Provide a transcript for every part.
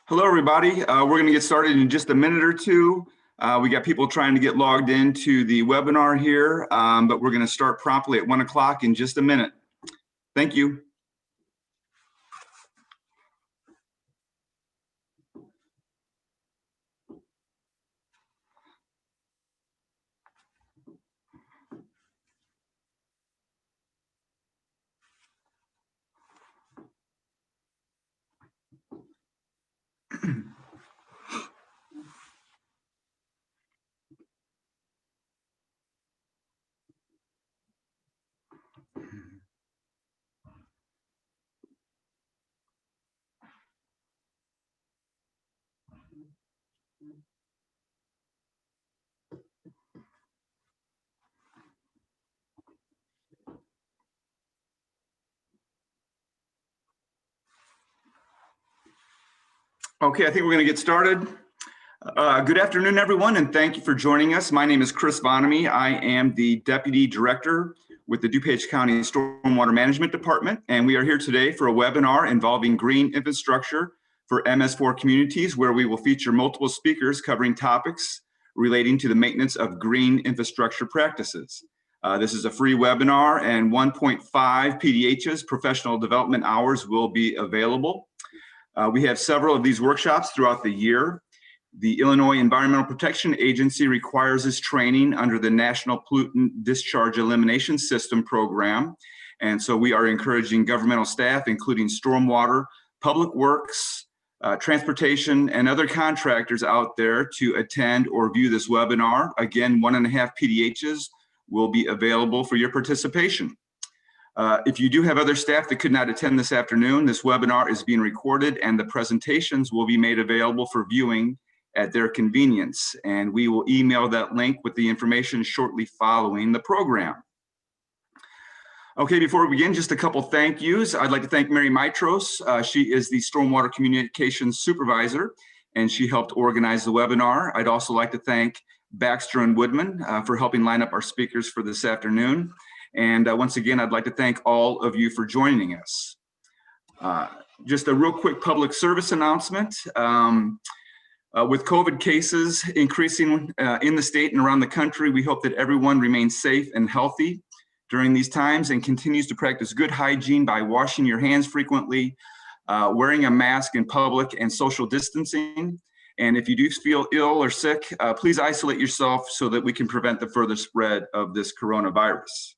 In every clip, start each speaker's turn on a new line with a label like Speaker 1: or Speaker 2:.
Speaker 1: Hello, everybody. We're going to get started in just a minute or two. We got people trying to get logged into the webinar here, but we're going to start promptly at 1 o'clock in just a minute. Thank you. Okay, I think we're going to get started. Good afternoon, everyone, and thank you for joining us. My name is Chris Bonamy. I am the Deputy Director with the DuPage County Stormwater Management Department, and we are here today for a webinar involving green infrastructure for MS4 communities, where we will feature multiple speakers covering topics relating to the maintenance of green infrastructure practices. This is a free webinar, and 1.5 PDH's professional development hours will be available. We have several of these workshops throughout the year. The Illinois Environmental Protection Agency requires this training under the National Pollutant Discharge Elimination System program. And so we are encouraging governmental staff, including stormwater, public works, transportation, and other contractors out there to attend or view this webinar. Again, 1.5 PDHs will be available for your participation. If you do have other staff that could not attend this afternoon, this webinar is being recorded and the presentations will be made available for viewing at their convenience. And we will email that link with the information shortly following the program. Okay, before we begin, just a couple thank yous. I'd like to thank Mary Mitros. She is the Stormwater Communications Supervisor, and she helped organize the webinar. I'd also like to thank Baxter and Woodman for helping line up our speakers for this afternoon. And once again, I'd like to thank all of you for joining us. Just a real quick public service announcement. With COVID cases increasing in the state and around the country, we hope that everyone remains safe and healthy during these times and continues to practice good hygiene by washing your hands frequently, wearing a mask in public, and social distancing. And if you do feel ill or sick, please isolate yourself so that we can prevent the further spread of this coronavirus.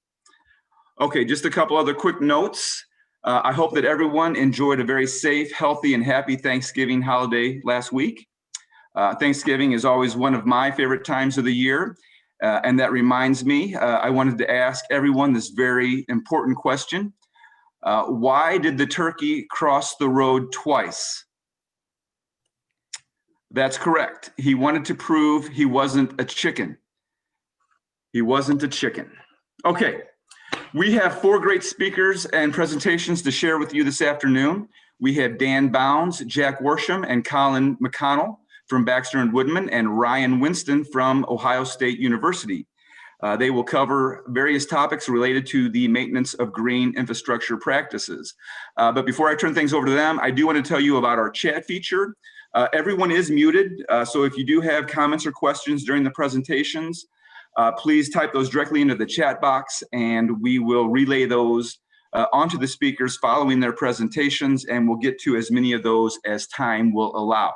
Speaker 1: Okay, just a couple other quick notes. I hope that everyone enjoyed a very safe, healthy, and happy Thanksgiving holiday last week. Thanksgiving is always one of my favorite times of the year. And that reminds me, I wanted to ask everyone this very important question. Why did the turkey cross the road twice? That's correct. He wanted to prove he wasn't a chicken. He wasn't a chicken. Okay. We have 4 great speakers and presentations to share with you this afternoon. We have Dan Bounds, Jack Worsham, and Colin McConnell from Baxter and Woodman, and Ryan Winston from Ohio State University. They will cover various topics related to the maintenance of green infrastructure practices. But before I turn things over to them, I do want to tell you about our chat feature. Everyone is muted, so if you do have comments or questions during the presentations, please type those directly into the chat box, and we will relay those onto the speakers following their presentations, and we'll get to as many of those as time will allow.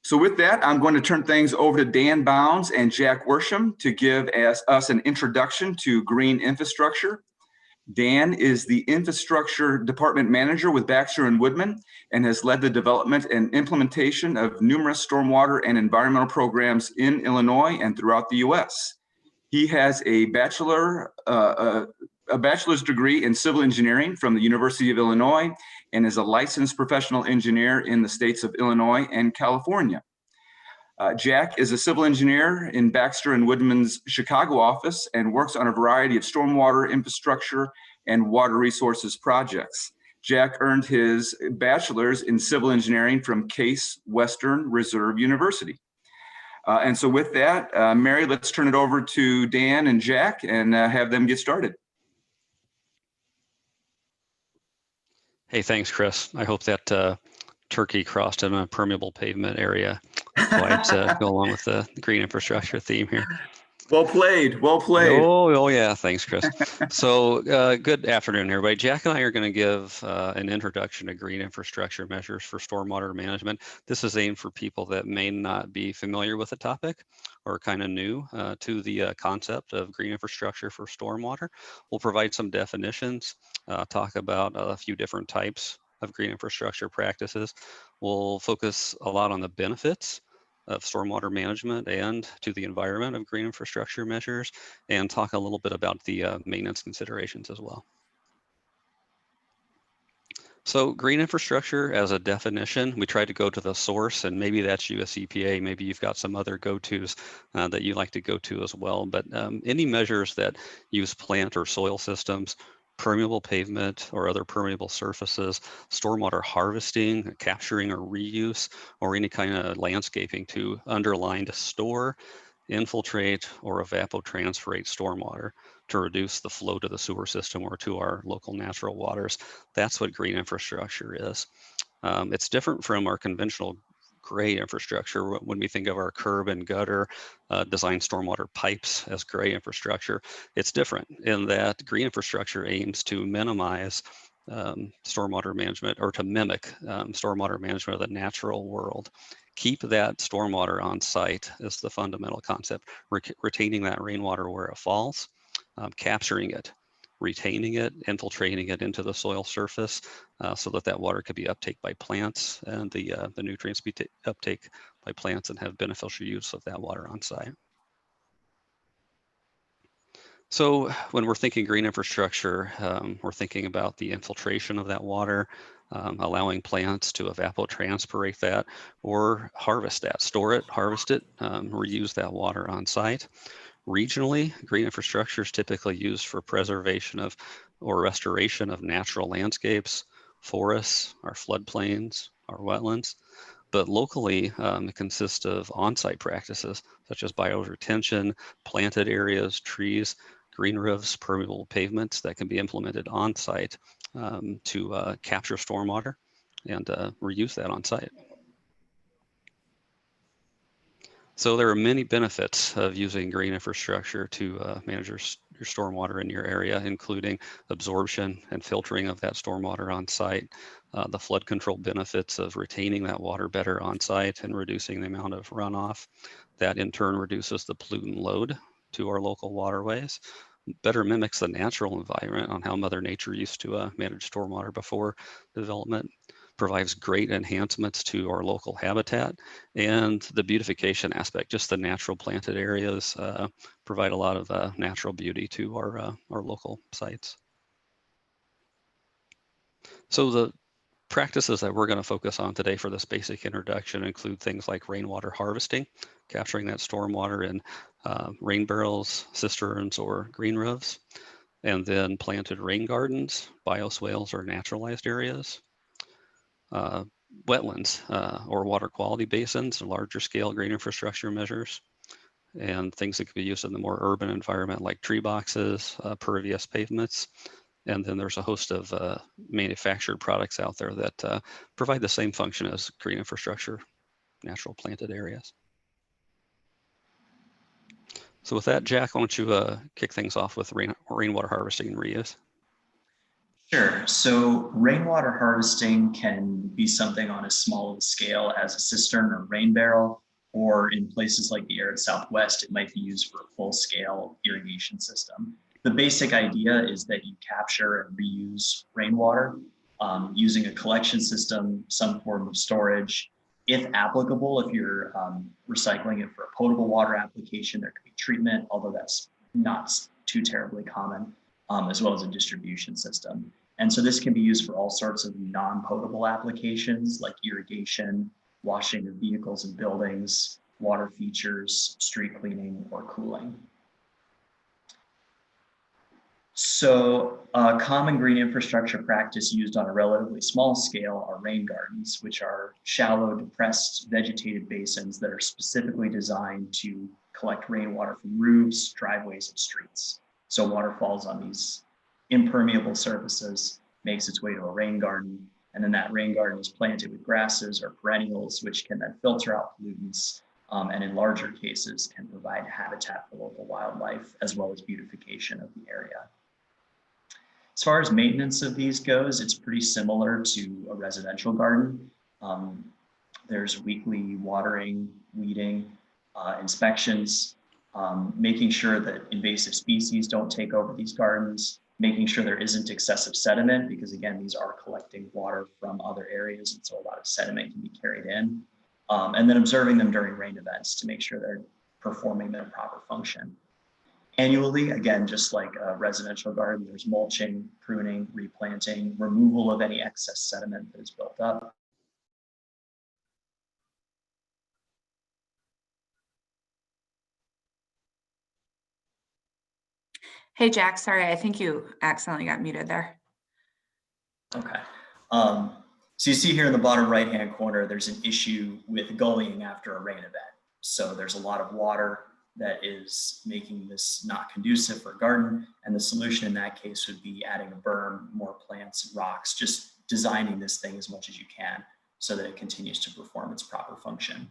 Speaker 1: So with that, I'm going to turn things over to Dan Bounds and Jack Worsham to give us an introduction to green infrastructure. Dan is the Infrastructure Department Manager with Baxter and Woodman and has led the development and implementation of numerous stormwater and environmental programs in Illinois and throughout the U.S. He has a bachelor's degree in civil engineering from the University of Illinois and is a licensed professional engineer in the states of Illinois and California. Jack is a civil engineer in Baxter and Woodman's Chicago office and works on a variety of stormwater infrastructure and water resources projects. Jack earned his bachelor's in civil engineering from Case Western Reserve University. And so with that, Mary, let's turn it over to Dan and Jack and have them get started.
Speaker 2: Hey, thanks, Chris. I hope that turkey crossed in a permeable pavement area twice to go along with the green infrastructure theme here.
Speaker 1: Well played, well played.
Speaker 2: Oh yeah, thanks, Chris. So good afternoon, everybody. Jack and I are going to give an introduction to green infrastructure measures for stormwater management. This is aimed for people that may not be familiar with the topic or kind of new to the concept of green infrastructure for stormwater. We'll provide some definitions, talk about a few different types of green infrastructure practices. We'll focus a lot on the benefits of stormwater management and to the environment of green infrastructure measures, and talk a little bit about the maintenance considerations as well. So green infrastructure as a definition, we try to go to the source, and maybe that's US EPA, maybe you've got some other go-tos that you like to go to as well, but any measures that use plant or soil systems, permeable pavement or other permeable surfaces, stormwater harvesting, capturing or reuse, or any kind of landscaping to underline to store, infiltrate, or evapotranspirate stormwater to reduce the flow to the sewer system or to our local natural waters. That's what green infrastructure is. It's different from our conventional gray infrastructure. When we think of our curb and gutter design stormwater pipes as gray infrastructure, it's different in that green infrastructure aims to minimize stormwater management, or to mimic stormwater management of the natural world. Keep that stormwater on site is the fundamental concept, retaining that rainwater where it falls, capturing it, retaining it, infiltrating it into the soil surface so that that water could be uptake by plants, and the nutrients be uptake by plants and have beneficial use of that water on site. So when we're thinking green infrastructure, we're thinking about the infiltration of that water, allowing plants to evapotranspirate that or harvest that, store it, harvest it, reuse that water on site. Regionally, green infrastructure is typically used for preservation of or restoration of natural landscapes, forests, our floodplains, our wetlands. But locally, it consists of on-site practices such as bioretention, planted areas, trees, green roofs, permeable pavements that can be implemented on-site to capture stormwater and reuse that on-site. So there are many benefits of using green infrastructure to manage your stormwater in your area, including absorption and filtering of that stormwater on site, the flood control benefits of retaining that water better on site and reducing the amount of runoff. That in turn reduces the pollutant load to our local waterways, better mimics the natural environment on how Mother Nature used to manage stormwater before development, provides great enhancements to our local habitat, and the beautification aspect, just the natural planted areas provide a lot of natural beauty to our local sites. So the practices that we're going to focus on today for this basic introduction include things like rainwater harvesting, capturing that stormwater in rain barrels, cisterns, or green roofs, and then planted rain gardens, bioswales, or naturalized areas. Wetlands or water quality basins, larger scale green infrastructure measures, and things that can be used in the more urban environment like tree boxes, pervious pavements. And then there's a host of manufactured products out there that provide the same function as green infrastructure, natural planted areas. So with that, Jack, why don't you kick things off with rainwater harvesting and reuse?
Speaker 3: Sure. So rainwater harvesting can be something on as small of a scale as a cistern or rain barrel, or in places like the arid Southwest, it might be used for a full-scale irrigation system. The basic idea is that you capture and reuse rainwater using a collection system, some form of storage. If applicable, if you're recycling it for a potable water application, there could be treatment, although that's not too terribly common, as well as a distribution system. And so this can be used for all sorts of non-potable applications like irrigation, washing of vehicles and buildings, water features, street cleaning, or cooling. So a common green infrastructure practice used on a relatively small scale are rain gardens, which are shallow, depressed, vegetated basins that are specifically designed to collect rainwater from roofs, driveways, and streets. So water falls on these impermeable surfaces, makes its way to a rain garden, And then that rain garden is planted with grasses or perennials, which can then filter out pollutants, and in larger cases can provide habitat for local wildlife as well as beautification of the area. As far as maintenance of these goes, it's pretty similar to a residential garden. There's weekly watering, weeding, inspections, making sure that invasive species don't take over these gardens, making sure there isn't excessive sediment, because again, these are collecting water from other areas, and so a lot of sediment can be carried in. And then observing them during rain events to make sure they're performing their proper function. Annually, again, just like a residential garden, there's mulching, pruning, replanting, removal of any excess sediment that is built up.
Speaker 4: Hey, Jack, sorry, I think you accidentally got muted there.
Speaker 3: Okay. So you see here in the bottom right-hand corner, there's an issue with gullying after a rain event. So there's a lot of water that is making this not conducive for a garden. And the solution in that case would be adding a berm, more plants, rocks, just designing this thing as much as you can so that it continues to perform its proper function.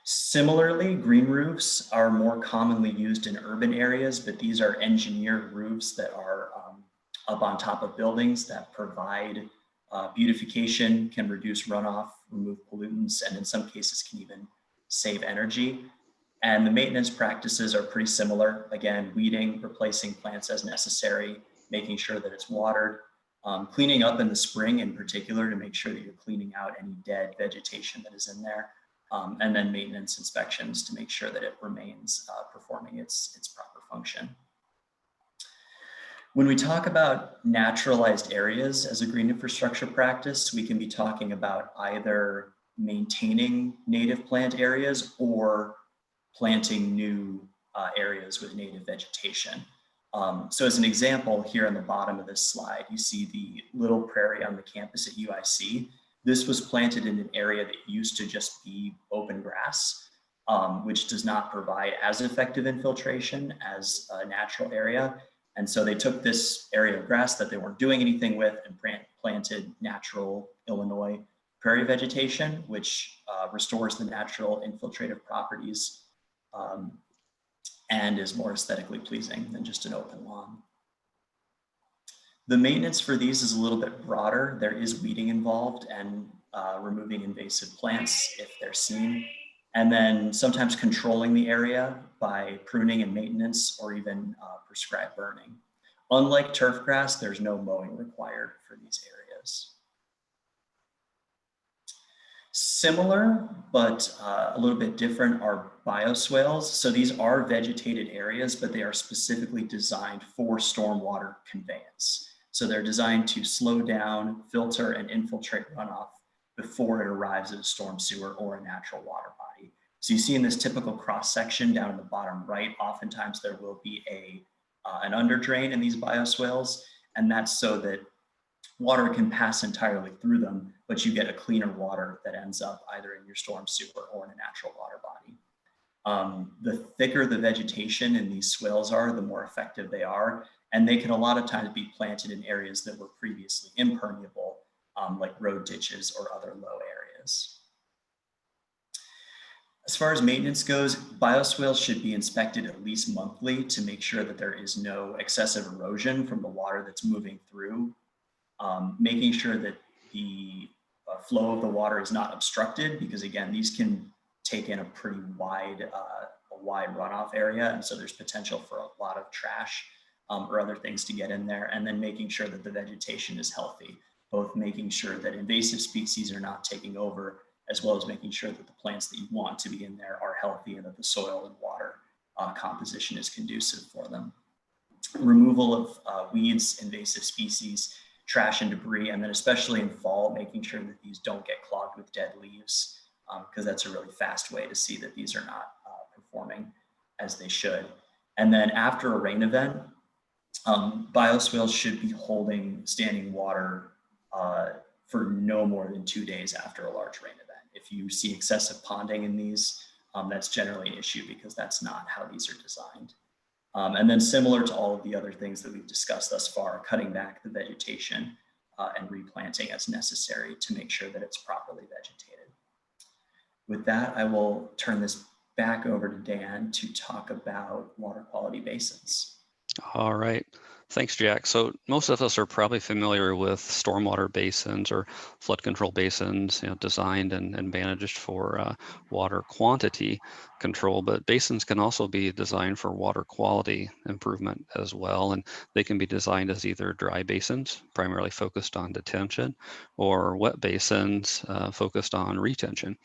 Speaker 3: Similarly, green roofs are more commonly used in urban areas, but these are engineered roofs that are up on top of buildings that provide beautification, can reduce runoff, remove pollutants, and in some cases can even save energy. And the maintenance practices are pretty similar. Again, weeding, replacing plants as necessary, making sure that it's watered, cleaning up in the spring in particular to make sure that you're cleaning out any dead vegetation that is in there. And then maintenance inspections to make sure that it remains performing its proper function. When we talk about naturalized areas as a green infrastructure practice, we can be talking about either maintaining native plant areas or planting new areas with native vegetation. So as an example, here on the bottom of this slide, you see the little prairie on the campus at UIC. This was planted in an area that used to just be open grass, which does not provide as effective infiltration as a natural area. And so they took this area of grass that they weren't doing anything with and planted natural Illinois prairie vegetation, which restores the natural infiltrative properties and is more aesthetically pleasing than just an open lawn. The maintenance for these is a little bit broader. There is weeding involved and removing invasive plants if they're seen. And then sometimes controlling the area by pruning and maintenance or even prescribed burning. Unlike turf grass, there's no mowing required for these areas. Similar, but a little bit different are bioswales. So these are vegetated areas, but they are specifically designed for stormwater conveyance. So they're designed to slow down, filter, and infiltrate runoff before it arrives at a storm sewer or a natural water body. So you see in this typical cross section down in the bottom right, oftentimes there will be an underdrain in these bioswales, and that's so that water can pass entirely through them, but you get a cleaner water that ends up either in your storm sewer or in a natural water body. The thicker the vegetation in these swales are, the more effective they are, and they can a lot of times be planted in areas that were previously impermeable, like road ditches or other low areas. As far as maintenance goes, bioswales should be inspected at least monthly to make sure that there is no excessive erosion from the water that's moving through. Making sure that the flow of the water is not obstructed, because again, these can take in a pretty wide runoff area, and so there's potential for a lot of trash or other things to get in there. And then making sure that the vegetation is healthy, both making sure that invasive species are not taking over, as well as making sure that the plants that you want to be in there are healthy and that the soil and water composition is conducive for them. Removal of weeds, invasive species, trash and debris, and then especially in fall, making sure that these don't get clogged with dead leaves, because that's a really fast way to see that these are not performing as they should. And then after a rain event, bioswales should be holding standing water for no more than 2 days after a large rain event. If you see excessive ponding in these, that's generally an issue because that's not how these are designed. And then similar to all of the other things that we've discussed thus far, cutting back the vegetation and replanting as necessary to make sure that it's properly vegetated. With that, I will turn this back over to Dan to talk about water quality basins.
Speaker 2: All right. Thanks, Jack. So most of us are probably familiar with stormwater basins or flood control basins, designed and managed for water quantity control, but basins can also be designed for water quality improvement as well. And they can be designed as either dry basins, primarily focused on detention, or wet basins focused on retention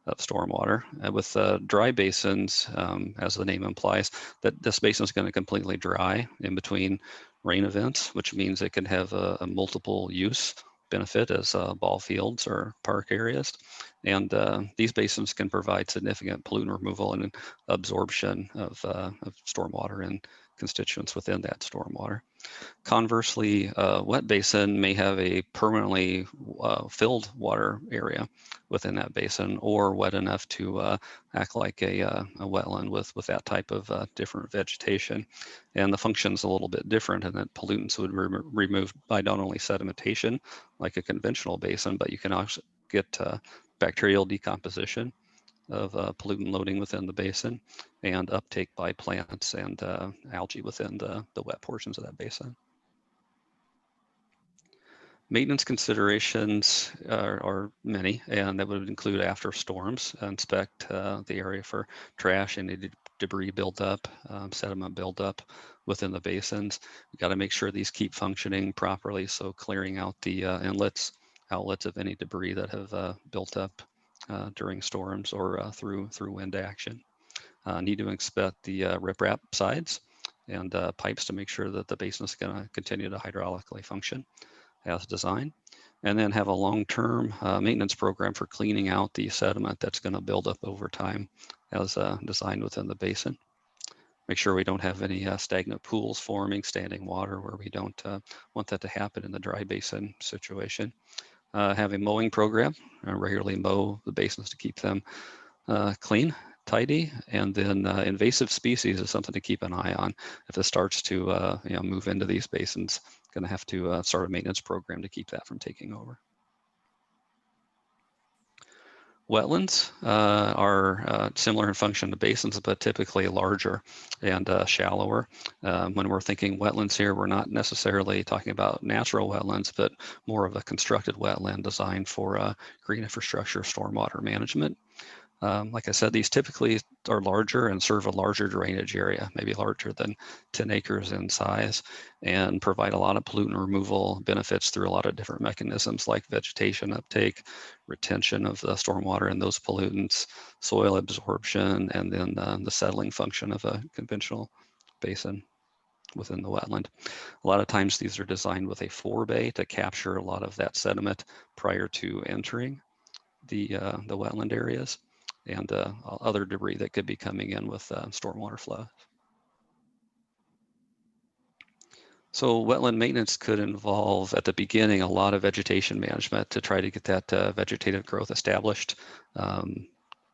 Speaker 2: of stormwater. With dry basins, as the name implies, that this basin is going to completely dry in between rain events, which means it can have a multiple use benefit as ball fields or park areas. And these basins can provide significant pollutant removal and absorption of stormwater and constituents within that stormwater. Conversely, a wet basin may have a permanently filled water area within that basin, or wet enough to act like a wetland with that type of different vegetation. And the function is a little bit different in that pollutants would be removed by not only sedimentation, like a conventional basin, but you can also get bacterial decomposition of pollutant loading within the basin and uptake by plants and algae within the wet portions of that basin. Maintenance considerations are many, and that would include after storms, inspect the area for trash, any debris buildup, sediment buildup within the basins. We've got to make sure these keep functioning properly, so clearing out the inlets, outlets of any debris that have built up during storms or through wind action. Need to inspect the riprap sides and pipes to make sure that the basin is going to continue to hydraulically function as designed, and then have a long-term maintenance program for cleaning out the sediment that's going to build up over time as designed within the basin. Make sure we don't have any stagnant pools forming, standing water where we don't want that to happen in the dry basin situation. Have a mowing program, regularly mow the basins to keep them clean, tidy, and then invasive species is something to keep an eye on. If it starts to move into these basins, going to have to start a maintenance program to keep that from taking over. Wetlands are similar in function to basins, but typically larger and shallower. When we're thinking wetlands here, we're not necessarily talking about natural wetlands, but more of a constructed wetland designed for green infrastructure stormwater management. Like I said, these typically are larger and serve a larger drainage area, maybe larger than 10 acres in size, and provide a lot of pollutant removal benefits through a lot of different mechanisms like vegetation uptake, retention of the stormwater and those pollutants, soil absorption, and then the settling function of a conventional basin within the wetland. A lot of times these are designed with a forebay to capture a lot of that sediment prior to entering the wetland areas, and other debris that could be coming in with stormwater flow. So wetland maintenance could involve at the beginning a lot of vegetation management to try to get that vegetative growth established,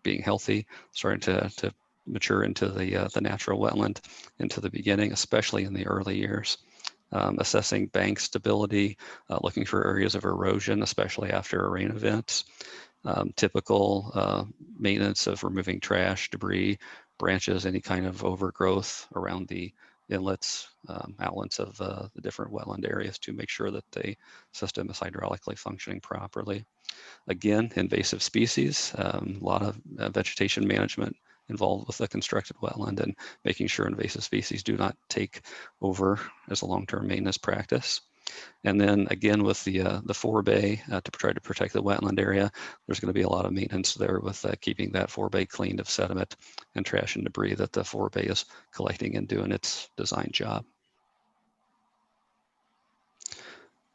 Speaker 2: being healthy, starting to mature into the natural wetland into the beginning, especially in the early years. Assessing bank stability, looking for areas of erosion, especially after a rain event. Typical maintenance of removing trash, debris, branches, any kind of overgrowth around the inlets, outlets of the different wetland areas to make sure that the system is hydraulically functioning properly. Again, invasive species, a lot of vegetation management involved with the constructed wetland and making sure invasive species do not take over as a long-term maintenance practice. And then again, with the forebay to try to protect the wetland area, there's going to be a lot of maintenance there with keeping that forebay cleaned of sediment and trash and debris that the forebay is collecting and doing its design job.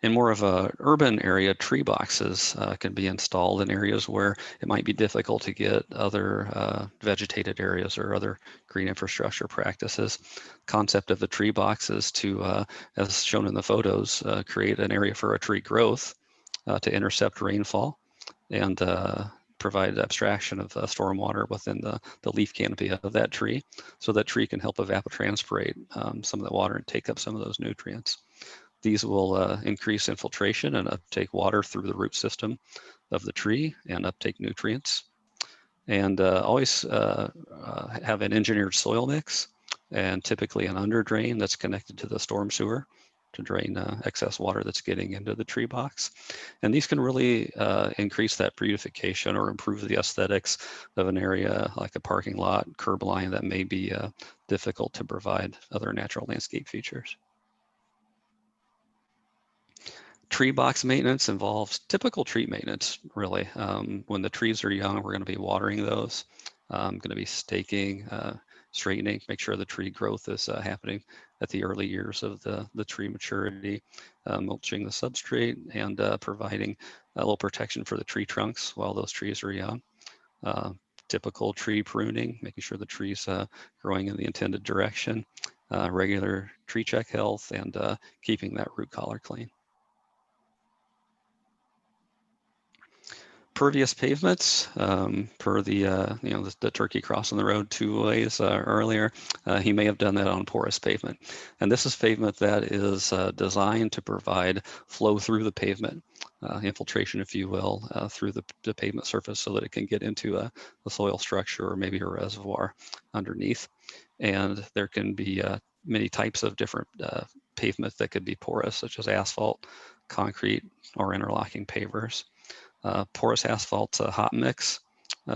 Speaker 2: In more of a urban area, tree boxes can be installed in areas where it might be difficult to get other vegetated areas or other green infrastructure practices. Concept of the tree box is to, as shown in the photos, create an area for a tree growth to intercept rainfall and provide abstraction of stormwater within the leaf canopy of that tree, so that tree can help evapotranspirate some of the water and take up some of those nutrients. These will increase infiltration and uptake water through the root system of the tree and uptake nutrients. And always have an engineered soil mix, and typically an under drain that's connected to the storm sewer to drain excess water that's getting into the tree box. And these can really increase that beautification or improve the aesthetics of an area like a parking lot, curb line that may be difficult to provide other natural landscape features. Tree box maintenance involves typical tree maintenance, really. When the trees are young, we're going to be watering those. Going to be staking, straightening, make sure the tree growth is happening at the early years of the tree maturity, mulching the substrate, and providing a little protection for the tree trunks while those trees are young. Typical tree pruning, making sure the tree's growing in the intended direction, regular tree check health, and keeping that root collar clean. Pervious pavements, per the turkey crossing the road 2 ways earlier, he may have done that on porous pavement. And this is pavement that is designed to provide flow through the pavement, infiltration, if you will, through the pavement surface so that it can get into a soil structure or maybe a reservoir underneath. And there can be many types of different pavement that could be porous, such as asphalt, concrete, or interlocking pavers. Porous asphalt's a hot mix.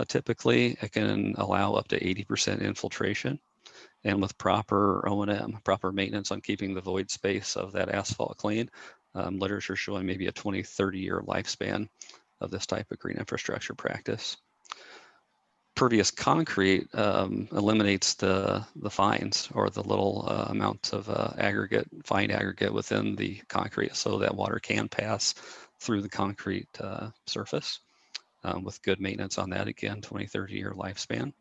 Speaker 2: Typically, it can allow up to 80% infiltration, and with proper O&M, proper maintenance on keeping the void space of that asphalt clean, literature showing maybe a 20-30 year lifespan of this type of green infrastructure practice. Pervious concrete eliminates the fines or the little amounts of fine aggregate within the concrete, so that water can pass through the concrete surface with good maintenance on that. Again, 20-30 year lifespan.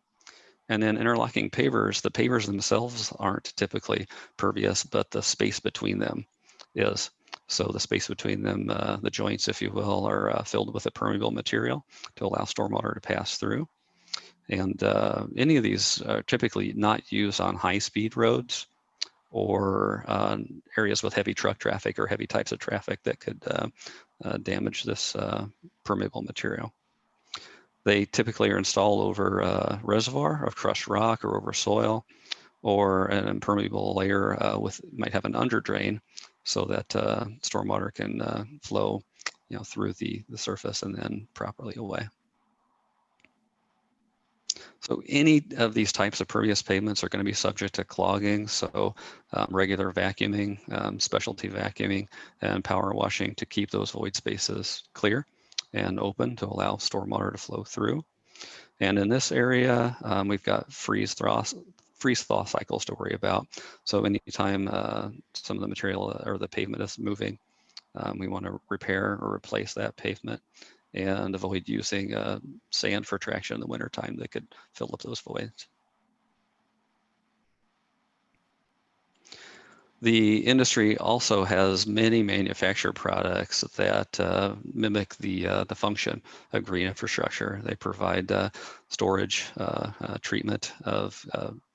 Speaker 2: And then interlocking pavers, the pavers themselves aren't typically pervious, but the space between them is. So the space between them, the joints, if you will, are filled with a permeable material to allow stormwater to pass through. And any of these are typically not used on high-speed roads or areas with heavy truck traffic or heavy types of traffic that could damage this permeable material. They typically are installed over a reservoir of crushed rock or over soil, or an impermeable layer might have an under drain so that stormwater can flow through the surface and then properly away. So any of these types of pervious pavements are going to be subject to clogging, so regular vacuuming, specialty vacuuming, and power washing to keep those void spaces clear and open to allow stormwater to flow through. And in this area, we've got freeze-thaw cycles to worry about. So anytime some of the material or the pavement is moving, we want to repair or replace that pavement and avoid using sand for traction in the wintertime that could fill up those voids. The industry also has many manufactured products that mimic the function of green infrastructure. They provide storage, treatment of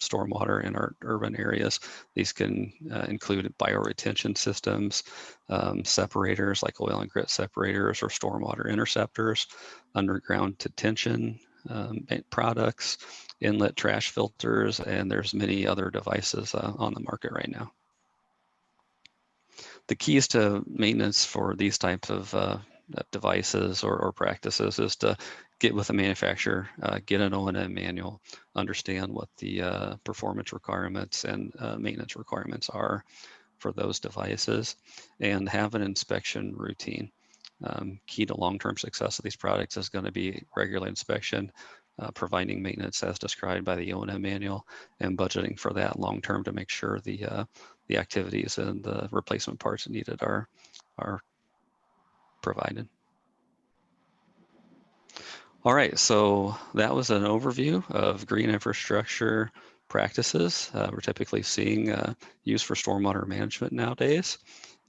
Speaker 2: stormwater in our urban areas. These can include bioretention systems, separators like oil and grit separators or stormwater interceptors, underground detention products, inlet trash filters, and there's many other devices on the market right now. The keys to maintenance for these types of devices or practices is to get with the manufacturer, get an O&M manual, understand what the performance requirements and maintenance requirements are for those devices, and have an inspection routine. Key to long-term success of these products is going to be regular inspection, providing maintenance as described by the O&M manual, and budgeting for that long-term to make sure the activities and the replacement parts needed are provided. All right, so that was an overview of green infrastructure practices we're typically seeing used for stormwater management nowadays.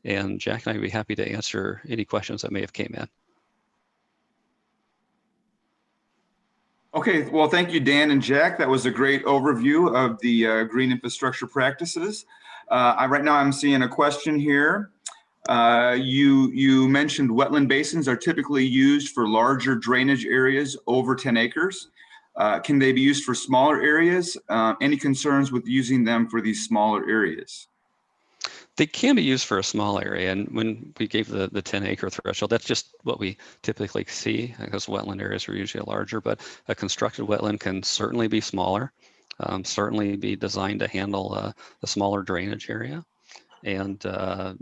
Speaker 2: And Jack and I would be happy to answer any questions that may have came in.
Speaker 1: Okay, well, thank you, Dan and Jack. That was a great overview of the green infrastructure practices. Right now I'm seeing a question here. You mentioned wetland basins are typically used for larger drainage areas over 10 acres. Can they be used for smaller areas? Any concerns with using them for these smaller areas?
Speaker 2: They can be used for a small area, and when we gave the 10-acre threshold, that's just what we typically see, because wetland areas are usually larger, but a constructed wetland can certainly be smaller, certainly be designed to handle a smaller drainage area. And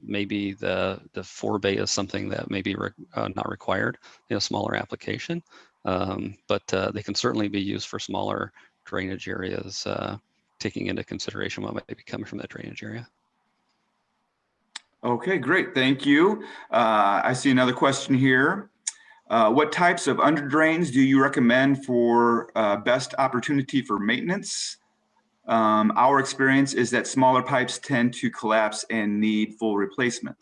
Speaker 2: maybe the forebay is something that may be not required in a smaller application, but they can certainly be used for smaller drainage areas, taking into consideration what might be coming from that drainage area.
Speaker 1: Okay, great. Thank you. I see another question here. What types of underdrains do you recommend for best opportunity for maintenance? Our experience is that smaller pipes tend to collapse and need full replacement.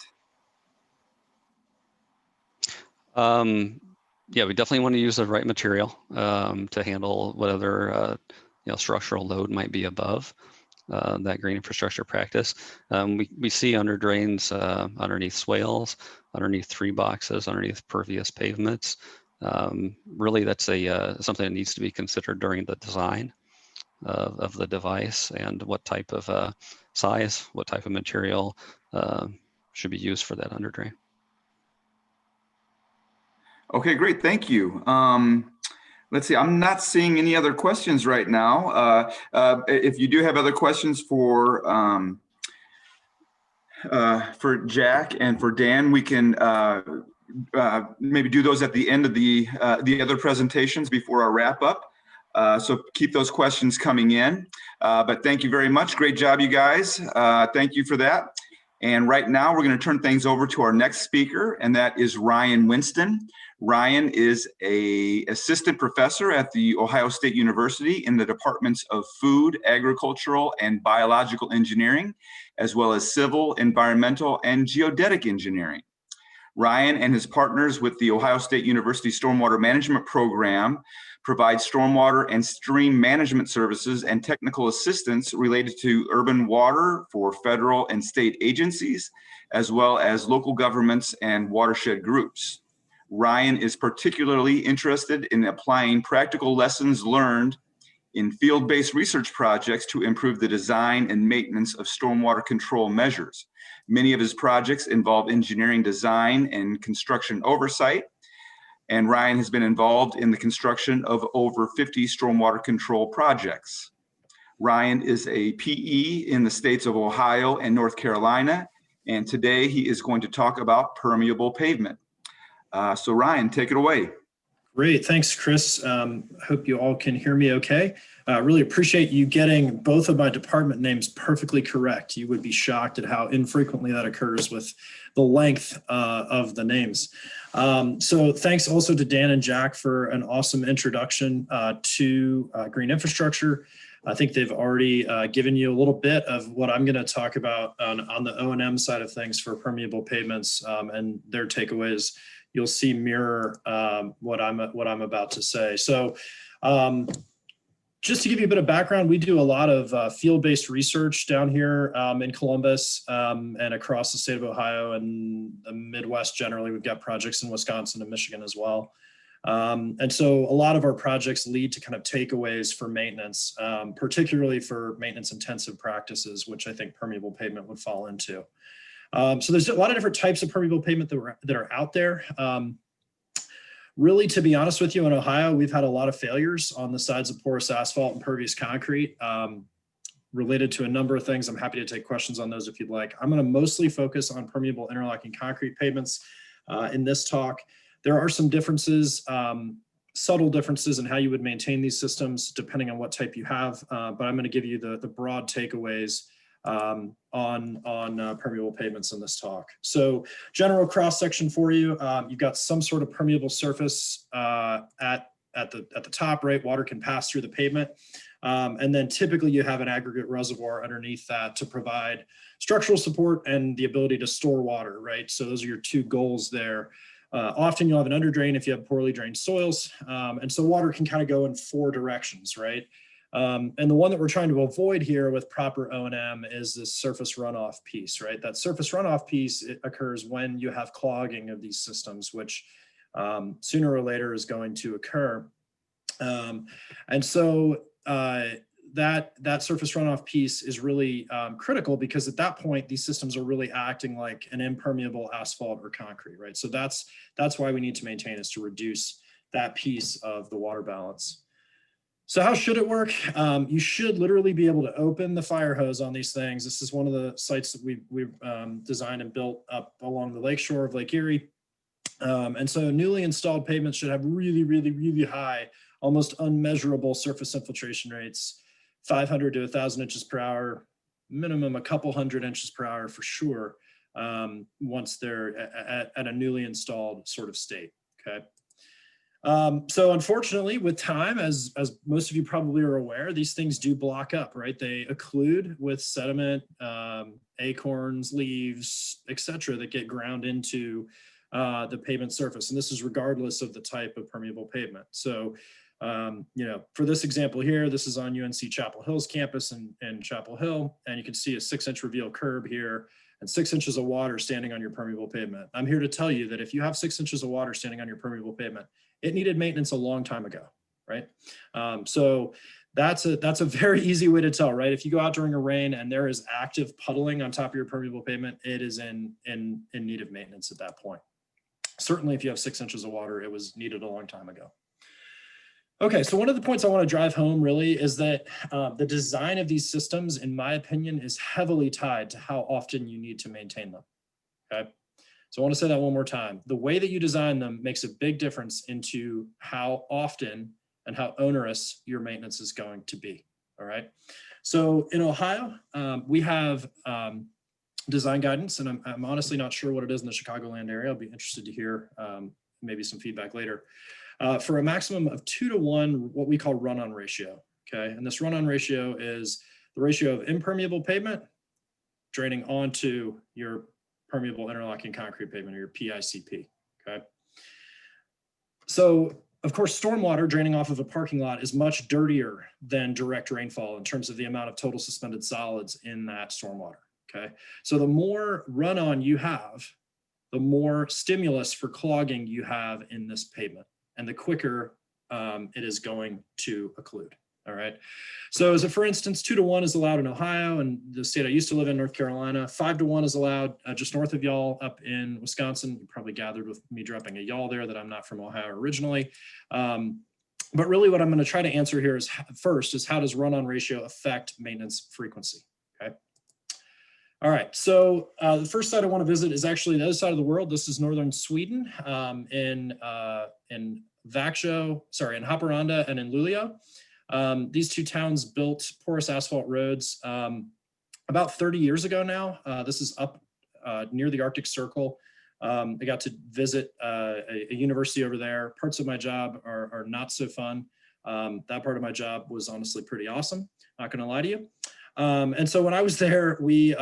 Speaker 2: Yeah, we definitely want to use the right material to handle whatever structural load might be above that green infrastructure practice. We see under drains underneath swales, underneath tree boxes, underneath pervious pavements. Really, that's something that needs to be considered during the design of the device, and what type of size, what type of material should be used for that underdrain.
Speaker 1: Okay, great. Thank you. Let's see, I'm not seeing any other questions right now. If you do have other questions for Jack and for Dan, we can maybe do those at the end of the other presentations before our wrap up. So keep those questions coming in. But thank you very much. Great job, you guys. Thank you for that. And right now we're going to turn things over to our next speaker, and that is Ryan Winston. Ryan is an assistant professor at the Ohio State University in the departments of Food, Agricultural, and Biological Engineering, as well as Civil, Environmental, and Geodetic Engineering. Ryan and his partners with the Ohio State University Stormwater Management Program provide stormwater and stream management services and technical assistance related to urban water for federal and state agencies, as well as local governments and watershed groups. Ryan is particularly interested in applying practical lessons learned in field-based research projects to improve the design and maintenance of stormwater control measures. Many of his projects involve engineering design and construction oversight, and Ryan has been involved in the construction of over 50 stormwater control projects. Ryan is a PE in the states of Ohio and North Carolina, and today he is going to talk about permeable pavement. So Ryan, take it away.
Speaker 5: Great, thanks, Chris. Hope you all can hear me okay. Really appreciate you getting both of my department names perfectly correct. You would be shocked at how infrequently that occurs with the length of the names. So thanks also to Dan and Jack for an awesome introduction to green infrastructure. I think they've already given you a little bit of what I'm going to talk about on the O&M side of things for permeable pavements and their takeaways. You'll see mirror what I'm about to say. So just to give you a bit of background, we do a lot of field-based research down here in Columbus and across the state of Ohio and the Midwest generally. We've got projects in Wisconsin and Michigan as well. And so a lot of our projects lead to kind of takeaways for maintenance, particularly for maintenance intensive practices, which I think permeable pavement would fall into. So there's a lot of different types of permeable pavement that are out there. Really, to be honest with you, in Ohio, we've had a lot of failures on the sides of porous asphalt and pervious concrete related to a number of things. I'm happy to take questions on those if you'd like. I'm going to mostly focus on permeable interlocking concrete pavements in this talk. There are some differences, subtle differences in how you would maintain these systems depending on what type you have, but I'm going to give you the broad takeaways on permeable pavements in this talk. So general cross section for you, you've got some sort of permeable surface at the top, right? Water can pass through the pavement. And then typically you have an aggregate reservoir underneath that to provide structural support and the ability to store water, right? So those are your two goals there. Often you'll have an underdrain if you have poorly drained soils. And so water can kind of go in 4 directions, right? And the one that we're trying to avoid here with proper O&M is this surface runoff piece, right? That surface runoff piece, it occurs when you have clogging of these systems, which sooner or later is going to occur. And so that surface runoff piece is really critical, because at that point, these systems are really acting like an impermeable asphalt or concrete, right? So that's why we need to maintain, is to reduce that piece of the water balance. So how should it work? You should literally be able to open the fire hose on these things. This is one of the sites that we've designed and built up along the lakeshore of Lake Erie. And so newly installed pavements should have really, really, really high, almost unmeasurable surface infiltration rates, 500 to 1,000 inches per hour, minimum a couple hundred inches per hour for sure, once they're at a newly installed sort of state, okay? So unfortunately, with time, as most of you probably are aware, these things do block up, right? They occlude with sediment, acorns, leaves, etc., that get ground into the pavement surface. And this is regardless of the type of permeable pavement. So, you know, for this example here, this is on UNC Chapel Hill's campus in Chapel Hill, and you can see a 6-inch reveal curb here and 6 inches of water standing on your permeable pavement. I'm here to tell you that if you have 6 inches of water standing on your permeable pavement, it needed maintenance a long time ago, right? So that's a very easy way to tell, right? If you go out during a rain and there is active puddling on top of your permeable pavement, it is in need of maintenance at that point. Certainly, if you have 6 inches of water, it was needed a long time ago. Okay, so one of the points I want to drive home really is that the design of these systems, in my opinion, is heavily tied to how often you need to maintain them, okay? So I want to say that one more time. The way that you design them makes a big difference into how often and how onerous your maintenance is going to be, all right? So in Ohio, we have design guidance, and I'm honestly not sure what it is in the Chicagoland area. I'll be interested to hear maybe some feedback later. For a maximum of 2 to 1, what we call run-on ratio, okay? And this run-on ratio is the ratio of impermeable pavement draining onto your permeable interlocking concrete pavement, or your PICP, okay? So, of course, stormwater draining off of a parking lot is much dirtier than direct rainfall in terms of the amount of total suspended solids in that stormwater, okay? So the more run-on you have, the more stimulus for clogging you have in this pavement, and the quicker it is going to occlude. All right. So as a, for instance, 2 to 1 is allowed in Ohio, and the state I used to live in, North Carolina. 5 to 1 is allowed just north of y'all up in Wisconsin. You probably gathered with me dropping a y'all there that I'm not from Ohio originally. But really what I'm going to try to answer here is first is, how does run-on ratio affect maintenance frequency? Okay. All right. So the first site I want to visit is actually the other side of the world. This is northern Sweden, in Haparanda and in Luleå. These 2 towns built porous asphalt roads about 30 years ago now. This is up near the Arctic Circle. I got to visit a university over there. Parts of my job are not so fun. That part of my job was honestly pretty awesome, not gonna lie to you. And so when I was there, we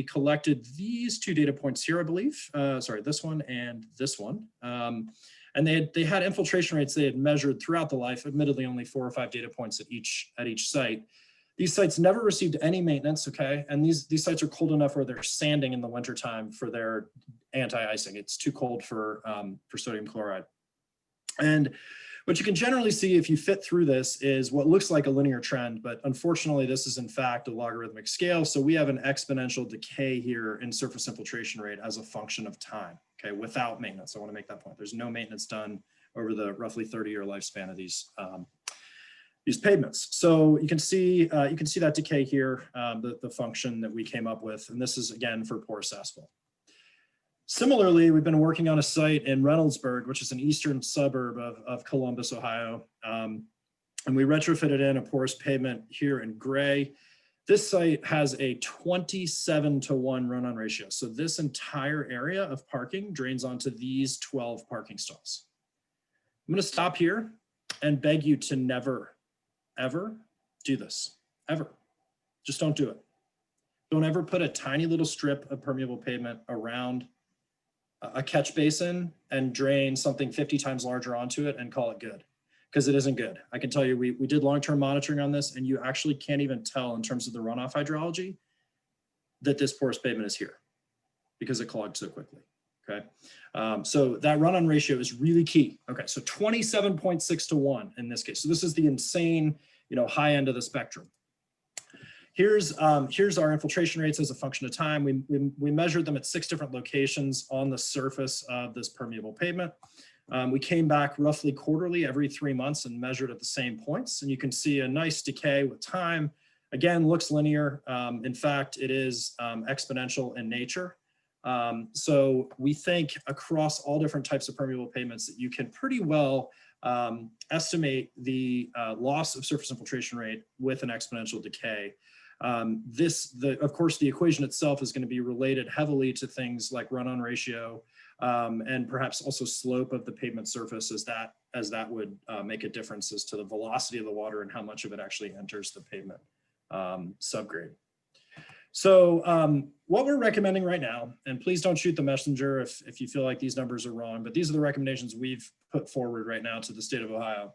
Speaker 5: collected these 2 data points here, I believe. Sorry, this one and this one. And they had infiltration rates they had measured throughout the life, admittedly only 4 or 5 data points at each site. These sites never received any maintenance, okay? And these sites are cold enough where they're sanding in the wintertime for their anti-icing. It's too cold for sodium chloride. And what you can generally see if you fit through this is what looks like a linear trend, but unfortunately this is in fact a logarithmic scale. So we have an exponential decay here in surface infiltration rate as a function of time, okay, without maintenance. I want to make that point. There's no maintenance done over the roughly 30-year lifespan of these pavements. So you can see that decay here, the function that we came up with, and this is again for porous asphalt. Similarly, we've been working on a site in Reynoldsburg, which is an eastern suburb of Columbus, Ohio. And we retrofitted in a porous pavement here in gray. This site has a 27 to 1 run-on ratio. So this entire area of parking drains onto these 12 parking stalls. I'm gonna stop here and beg you to never, ever do this, ever. Just don't do it. Don't ever put a tiny little strip of permeable pavement around a catch basin and drain something 50 times larger onto it and call it good, because it isn't good. I can tell you, we did long-term monitoring on this, and you actually can't even tell in terms of the runoff hydrology that this porous pavement is here because it clogged so quickly. Okay, so that run-on ratio is really key. Okay, so 27.6 to 1 in this case. So this is the insane, high end of the spectrum. Here's our infiltration rates as a function of time. We measured them at 6 different locations on the surface of this permeable pavement. We came back roughly quarterly every 3 months and measured at the same points. And you can see a nice decay with time. Again, looks linear. In fact, it is exponential in nature. So we think across all different types of permeable pavements that you can pretty well estimate the loss of surface infiltration rate with an exponential decay. Of course, the equation itself is going to be related heavily to things like run-on ratio and perhaps also slope of the pavement surface, as that would make a difference as to the velocity of the water and how much of it actually enters the pavement subgrade. So what we're recommending right now, and please don't shoot the messenger if you feel like these numbers are wrong, but these are the recommendations we've put forward right now to the state of Ohio,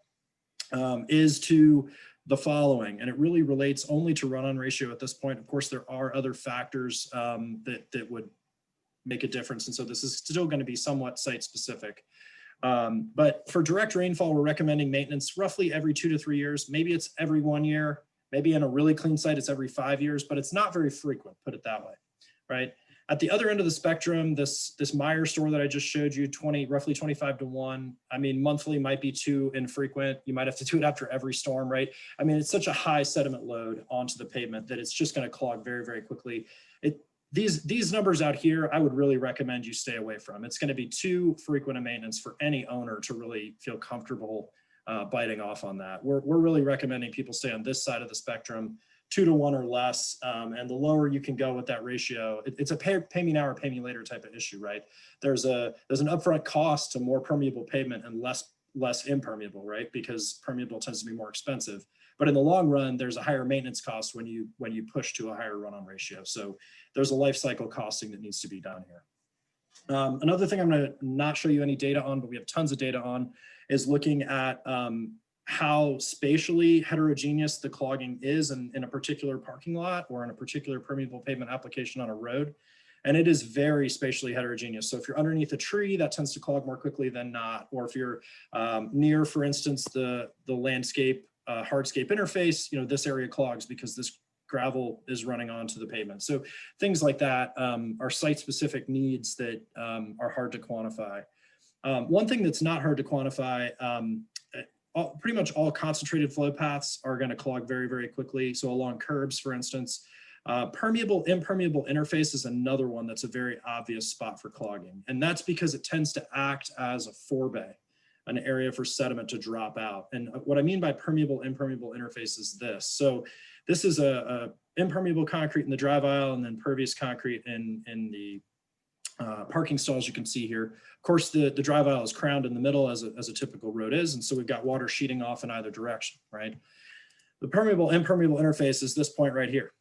Speaker 5: is to the following, and it really relates only to run-on ratio at this point. Of course, there are other factors that would make a difference, and so this is still going to be somewhat site-specific. But for direct rainfall, we're recommending maintenance roughly every 2 to 3 years. Maybe it's every 1 year. Maybe in a really clean site, it's every 5 years, but it's not very frequent, put it that way, right? At the other end of the spectrum, this Meijer store that I just showed you, roughly 25 to 1. I mean, monthly might be too infrequent. You might have to do it after every storm, right? I mean, it's such a high sediment load onto the pavement that it's just going to clog very, very quickly. These numbers out here, I would really recommend you stay away from. It's going to be too frequent a maintenance for any owner to really feel comfortable biting off on that. We're really recommending people stay on this side of the spectrum, 2 to 1 or less, and the lower you can go with that ratio, it's a pay me now or pay me later type of issue, right? There's an upfront cost to more permeable pavement and less impermeable, right? Because permeable tends to be more expensive. But in the long run, there's a higher maintenance cost when you push to a higher run-on ratio. So there's a life cycle costing that needs to be done here. Another thing I'm going to not show you any data on, but we have tons of data on, is looking at how spatially heterogeneous the clogging is in a particular parking lot or in a particular permeable pavement application on a road. And it is very spatially heterogeneous. So if you're underneath a tree, that tends to clog more quickly than not. Or if you're near, for instance, the landscape, hardscape interface, this area clogs because this gravel is running onto the pavement. So things like that are site-specific needs that are hard to quantify. One thing that's not hard to quantify, pretty much all concentrated flow paths are going to clog very, very quickly. So along curbs, for instance, permeable, impermeable interface is another one that's a very obvious spot for clogging. And that's because it tends to act as a forebay, an area for sediment to drop out. And what I mean by permeable, impermeable interface is this. So this is a impermeable concrete in the drive aisle and then pervious concrete in the parking stalls you can see here. Of course, the drive aisle is crowned in the middle as a typical road is, and so we've got water sheeting off in either direction, right? The permeable, impermeable interface is this point right here,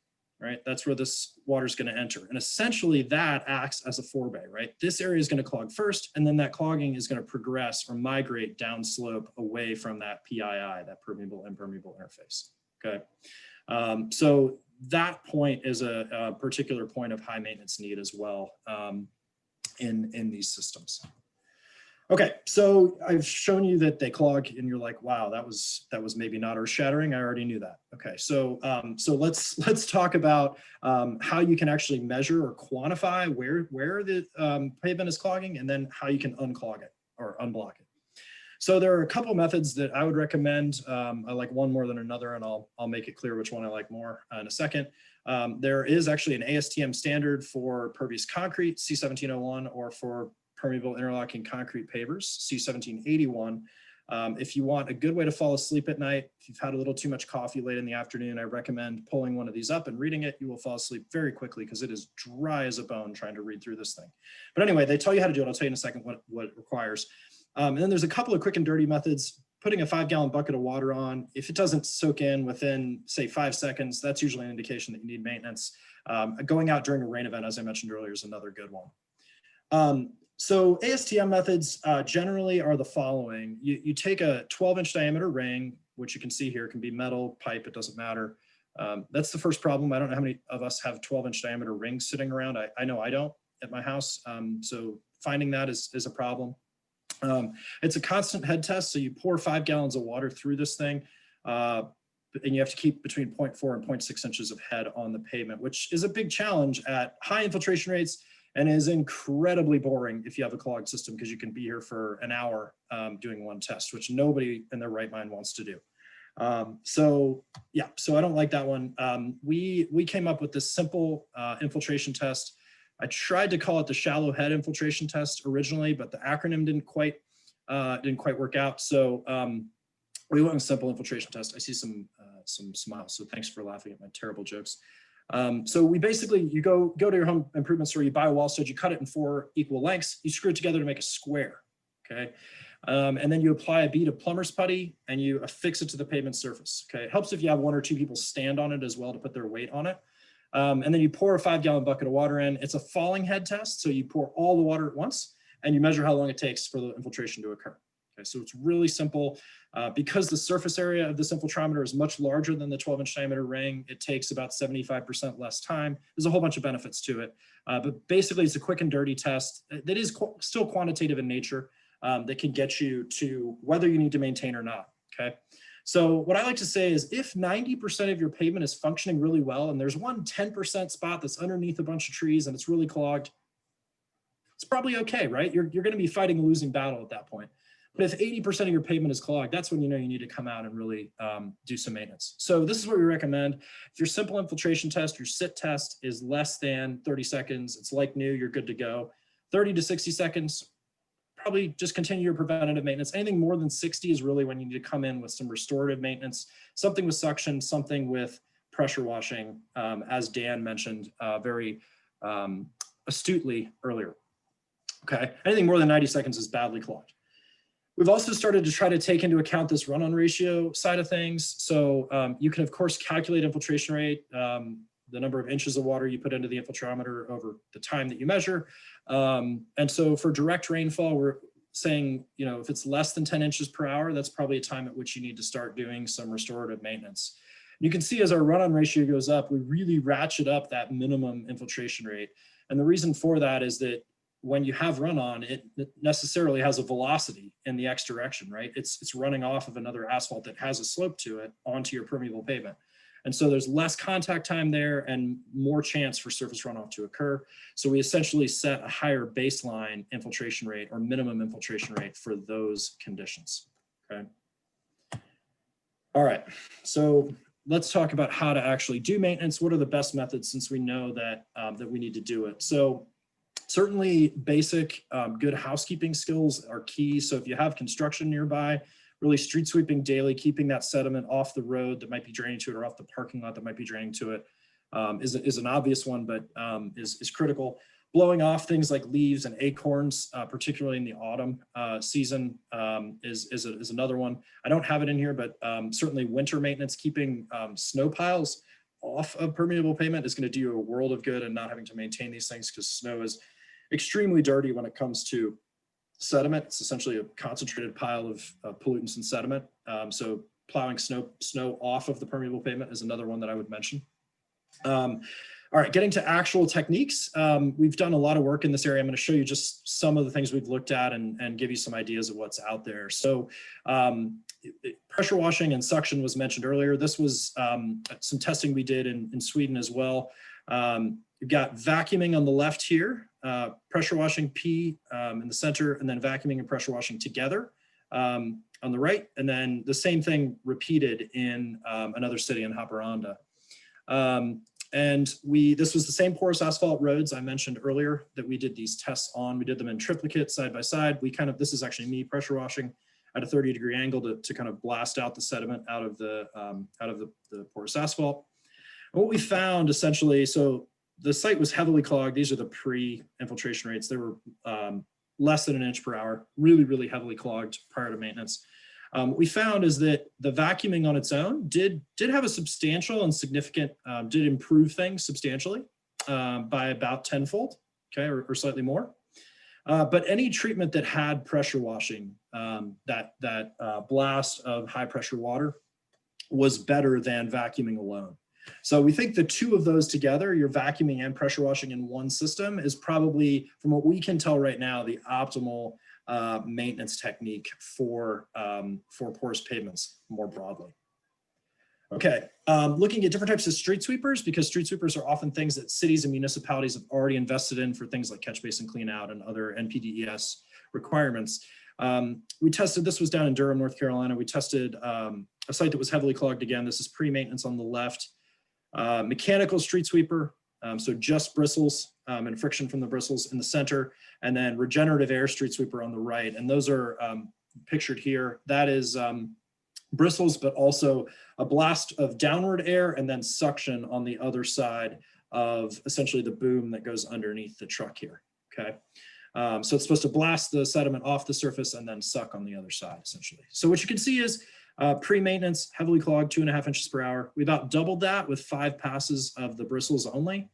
Speaker 5: right? That's where this water is going to enter. And essentially that acts as a forebay, right? This area is going to clog first, and then that clogging is going to progress or migrate downslope away from that PII, that permeable, impermeable interface, okay? So that point is a particular point of high maintenance need as well. In these systems. Okay, so I've shown you that they clog and you're like, wow, that was maybe not earth shattering. I already knew that. Okay, so let's talk about how you can actually measure or quantify where the pavement is clogging and then how you can unclog it or unblock it. So there are a couple methods that I would recommend. I like one more than another, and I'll make it clear which one I like more in a second. There is actually an ASTM standard for pervious concrete, C1701, or for permeable interlocking concrete pavers, C1781. If you want a good way to fall asleep at night, if you've had a little too much coffee late in the afternoon, I recommend pulling one of these up and reading it. You will fall asleep very quickly because it is dry as a bone trying to read through this thing. But anyway, they tell you how to do it. I'll tell you in a second what it requires. And then there's a couple of quick and dirty methods. Putting a 5-gallon bucket of water on, if it doesn't soak in within, say, 5 seconds, that's usually an indication that you need maintenance. Going out during a rain event, as I mentioned earlier, is another good one. So ASTM methods generally are the following. You take a 12-inch diameter ring, which you can see here, can be metal, pipe, it doesn't matter. That's the first problem. I don't know how many of us have 12-inch diameter rings sitting around. I know I don't at my house. So finding that is a problem. It's a constant head test. So you pour 5 gallons of water through this thing, and you have to keep between 0.4 and 0.6 inches of head on the pavement, which is a big challenge at high infiltration rates and is incredibly boring if you have a clogged system, because you can be here for an hour doing one test, which nobody in their right mind wants to do. So I don't like that one. We came up with this simple infiltration test. I tried to call it the shallow head infiltration test originally, but the acronym didn't quite work out. So we went with simple infiltration test. I see some smiles, so thanks for laughing at my terrible jokes. So we basically, you go to your home improvement store, you buy a wall stud, you cut it in 4 equal lengths, you screw it together to make a square, okay? And then you apply a bead of plumber's putty and you affix it to the pavement surface, okay? It helps if you have 1 or 2 people stand on it as well to put their weight on it. And then you pour a 5-gallon bucket of water in. It's a falling head test, so you pour all the water at once and you measure how long it takes for the infiltration to occur. Okay, so it's really simple. Because the surface area of this infiltrometer is much larger than the 12-inch diameter ring, it takes about 75% less time. There's a whole bunch of benefits to it. But basically, it's a quick and dirty test that is still quantitative in nature, that can get you to whether you need to maintain or not, okay? So what I like to say is if 90% of your pavement is functioning really well and there's one 10% spot that's underneath a bunch of trees and it's really clogged, it's probably okay, right? You're going to be fighting a losing battle at that point. But if 80% of your pavement is clogged, that's when you know you need to come out and really do some maintenance. So this is what we recommend. If your simple infiltration test, your sit test is less than 30 seconds, it's like new, you're good to go. 30 to 60 seconds, probably just continue your preventative maintenance. Anything more than 60 is really when you need to come in with some restorative maintenance, something with suction, something with pressure washing, as Dan mentioned very astutely earlier. Okay, anything more than 90 seconds is badly clogged. We've also started to try to take into account this run-on ratio side of things. So you can, of course, calculate infiltration rate, the number of inches of water you put into the infiltrometer over the time that you measure. And so for direct rainfall, we're saying, if it's less than 10 inches per hour, that's probably a time at which you need to start doing some restorative maintenance. You can see as our run-on ratio goes up, we really ratchet up that minimum infiltration rate. And the reason for that is that when you have run-on, it necessarily has a velocity in the X direction, right? It's running off of another asphalt that has a slope to it onto your permeable pavement. And so there's less contact time there and more chance for surface runoff to occur. So we essentially set a higher baseline infiltration rate or minimum infiltration rate for those conditions, okay? All right, so let's talk about how to actually do maintenance. What are the best methods since we know that, that we need to do it? So certainly basic good housekeeping skills are key. So if you have construction nearby, really street sweeping daily, keeping that sediment off the road that might be draining to it or off the parking lot that might be draining to it is an obvious one, but is critical. Blowing off things like leaves and acorns, particularly in the autumn season, is another one. I don't have it in here, but certainly winter maintenance, keeping snow piles off of permeable pavement is going to do you a world of good and not having to maintain these things, because snow is extremely dirty when it comes to sediment. It's essentially a concentrated pile of pollutants and sediment. So plowing snow off of the permeable pavement is another one that I would mention. All right, getting to actual techniques. We've done a lot of work in this area. I'm going to show you just some of the things we've looked at and give you some ideas of what's out there. So pressure washing and suction was mentioned earlier. This was some testing we did in Sweden as well. You've got vacuuming on the left here, pressure washing P in the center, and then vacuuming and pressure washing together on the right. And then the same thing repeated in another city in Haparanda. And this was the same porous asphalt roads I mentioned earlier that we did these tests on. We did them in triplicate side by side. This is actually me pressure washing at a 30-degree angle to kind of blast out the sediment out of the porous asphalt. And what we found essentially, so the site was heavily clogged. These are the pre-infiltration rates. They were less than 1 inch per hour, really, really heavily clogged prior to maintenance. What we found is that the vacuuming on its own did have a substantial and significant, did improve things substantially by about tenfold, okay, or slightly more. But any treatment that had pressure washing, that blast of high pressure water, was better than vacuuming alone. So we think the two of those together, your vacuuming and pressure washing in one system, is probably, from what we can tell right now, the optimal maintenance technique for porous pavements more broadly. Okay, looking at different types of street sweepers, because street sweepers are often things that cities and municipalities have already invested in for things like catch basin clean out and other NPDES requirements. We tested, this was down in Durham, North Carolina. We tested a site that was heavily clogged again. This is pre-maintenance on the left. Mechanical street sweeper, so just bristles and friction from the bristles in the center, and then regenerative air street sweeper on the right. And those are pictured here. That is bristles, but also a blast of downward air and then suction on the other side of essentially the boom that goes underneath the truck here, okay? So it's supposed to blast the sediment off the surface and then suck on the other side, essentially. So what you can see is pre-maintenance, heavily clogged, 2.5 inches per hour. We about doubled that with 5 passes of the bristles only,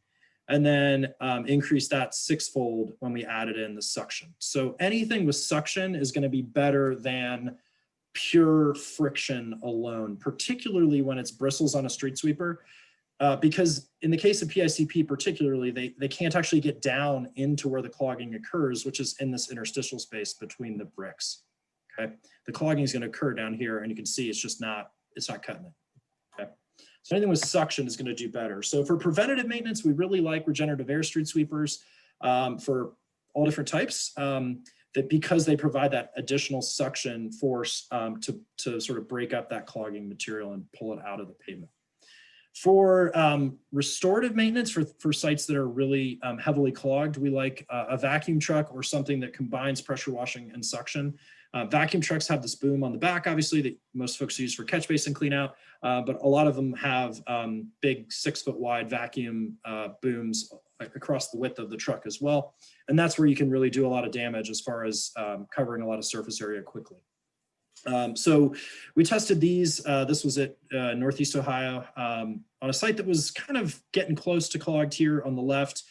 Speaker 5: and then increased that 6-fold when we added in the suction. So anything with suction is going to be better than pure friction alone, particularly when it's bristles on a street sweeper, because in the case of PICP particularly, they can't actually get down into where the clogging occurs, which is in this interstitial space between the bricks. Okay, the clogging is going to occur down here, and you can see it's not cutting it. Okay, so anything with suction is going to do better. So for preventative maintenance, we really like regenerative air street sweepers for all different types. That because they provide that additional suction force to sort of break up that clogging material and pull it out of the pavement. For restorative maintenance, for sites that are really heavily clogged, we like a vacuum truck or something that combines pressure washing and suction. Vacuum trucks have this boom on the back, obviously, that most folks use for catch basin clean out, but a lot of them have big 6-foot wide vacuum booms across the width of the truck as well. And that's where you can really do a lot of damage as far as covering a lot of surface area quickly. So we tested these, this was at Northeast Ohio, on a site that was kind of getting close to clogged here on the left.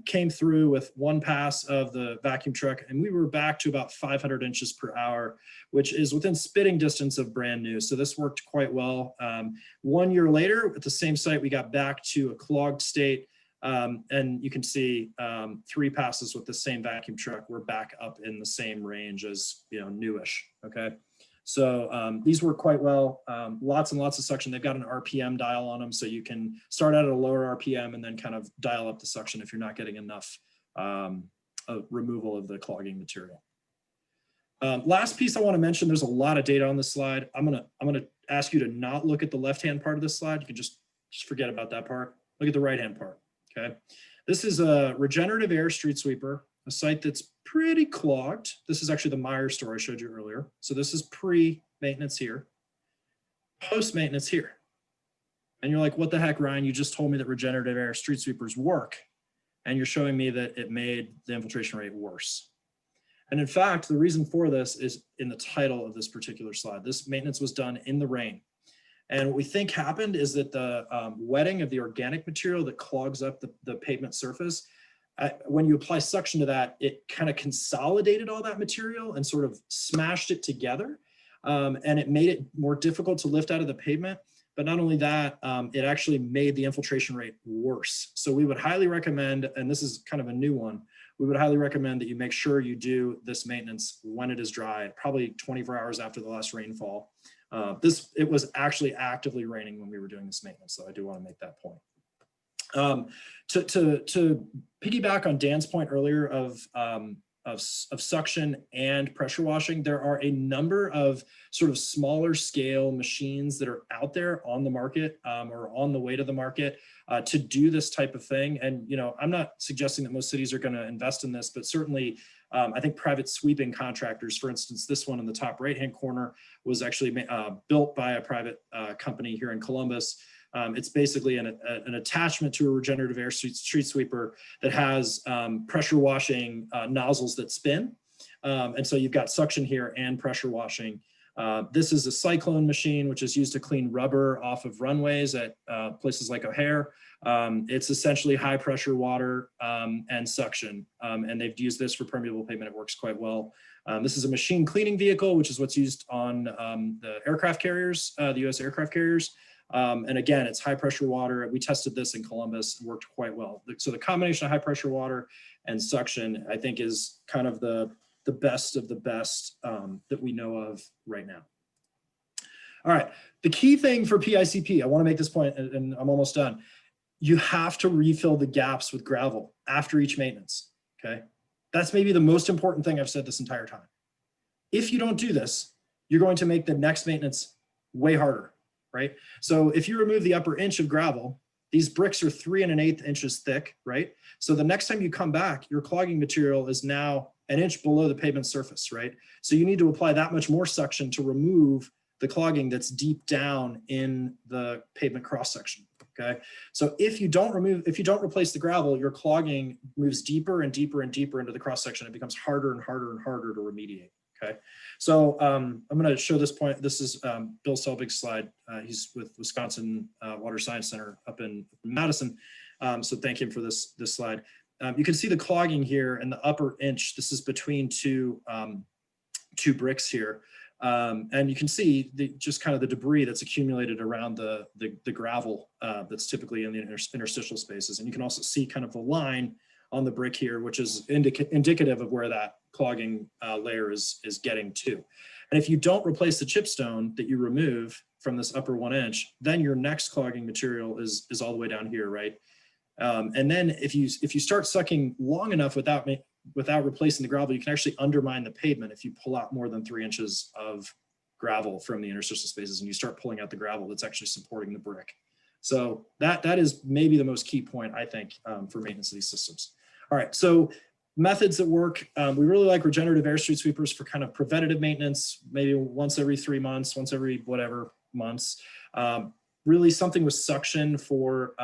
Speaker 5: Came through with 1 pass of the vacuum truck, and we were back to about 500 inches per hour, which is within spitting distance of brand new. So this worked quite well. 1 year later at the same site, we got back to a clogged state. And you can see 3 passes with the same vacuum truck, we're back up in the same range as, newish, okay? So these work quite well, lots and lots of suction. They've got an RPM dial on them, so you can start out at a lower RPM and then kind of dial up the suction if you're not getting enough removal of the clogging material. Last piece I want to mention, there's a lot of data on this slide. I'm gonna ask you to not look at the left-hand part of this slide. You can just forget about that part. Look at the right-hand part. Okay, this is a regenerative air street sweeper, a site that's pretty clogged. This is actually the Meijer store I showed you earlier. So this is pre-maintenance here, post-maintenance here. And you're like, what the heck, Ryan? You just told me that regenerative air street sweepers work, and you're showing me that it made the infiltration rate worse. And in fact, the reason for this is in the title of this particular slide. This maintenance was done in the rain. And what we think happened is that the wetting of the organic material that clogs up the pavement surface, when you apply suction to that, it kind of consolidated all that material and sort of smashed it together. And it made it more difficult to lift out of the pavement. But not only that, it actually made the infiltration rate worse. So we would highly recommend, and this is kind of a new one, we would highly recommend that you make sure you do this maintenance when it is dry, probably 24 hours after the last rainfall. It was actually actively raining when we were doing this maintenance, so I do want to make that point. To piggyback on Dan's point earlier of suction and pressure washing, there are a number of sort of smaller scale machines that are out there on the market or on the way to the market to do this type of thing. And, I'm not suggesting that most cities are going to invest in this, but certainly I think private sweeping contractors, for instance, this one in the top right-hand corner was actually built by a private company here in Columbus. It's basically an attachment to a regenerative air street sweeper that has pressure washing nozzles that spin. And so you've got suction here and pressure washing. This is a cyclone machine, which is used to clean rubber off of runways at places like O'Hare. It's essentially high pressure water and suction, and they've used this for permeable pavement. It works quite well. This is a machine cleaning vehicle, which is what's used on the aircraft carriers, the US aircraft carriers. And again, it's high pressure water. We tested this in Columbus and worked quite well. So the combination of high pressure water and suction, I think, is kind of the best of the best that we know of right now. All right, the key thing for PICP, I want to make this point, and I'm almost done. You have to refill the gaps with gravel after each maintenance, okay? That's maybe the most important thing I've said this entire time. If you don't do this, you're going to make the next maintenance way harder, right? So if you remove the upper inch of gravel, these bricks are 3 1/8 inches thick, right? So the next time you come back, your clogging material is now an inch below the pavement surface, right? So you need to apply that much more suction to remove the clogging that's deep down in the pavement cross section, okay? So if you don't replace the gravel, your clogging moves deeper and deeper and deeper into the cross section. It becomes harder and harder and harder to remediate, okay? So I'm gonna show this point. This is Bill Selbig's slide. He's with Wisconsin Water Science Center up in Madison. So thank him for this slide. You can see the clogging here in the upper inch. This is between two bricks here. And you can see just kind of the debris that's accumulated around the gravel that's typically in the interstitial spaces. And you can also see kind of the line on the brick here, which is indicative of where that clogging layer is getting to. And if you don't replace the chipstone that you remove from this upper 1 inch, then your next clogging material is all the way down here, right? And then if you start sucking long enough without replacing the gravel, you can actually undermine the pavement if you pull out more than 3 inches of gravel from the interstitial spaces and you start pulling out the gravel that's actually supporting the brick. So that is maybe the most key point, I think, for maintenance of these systems. All right, so methods that work. We really like regenerative air street sweepers for kind of preventative maintenance, maybe once every 3 months, once every whatever months. Really something with suction for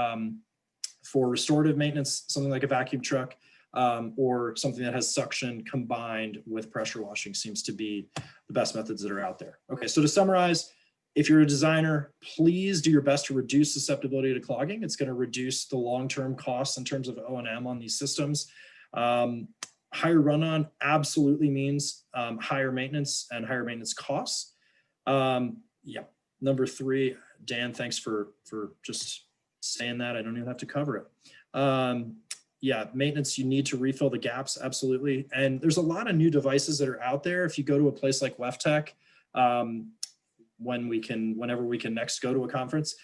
Speaker 5: restorative maintenance, something like a vacuum truck, or something that has suction combined with pressure washing seems to be the best methods that are out there. Okay, so to summarize, if you're a designer, please do your best to reduce susceptibility to clogging. It's going to reduce the long-term costs in terms of O&M on these systems. Higher run-on absolutely means higher maintenance and higher maintenance costs. Yeah, number 3, Dan, thanks for just saying that. I don't even have to cover it. Yeah, maintenance, you need to refill the gaps, absolutely. And there's a lot of new devices that are out there. If you go to a place like WEFTEC, whenever we can next go to a conference,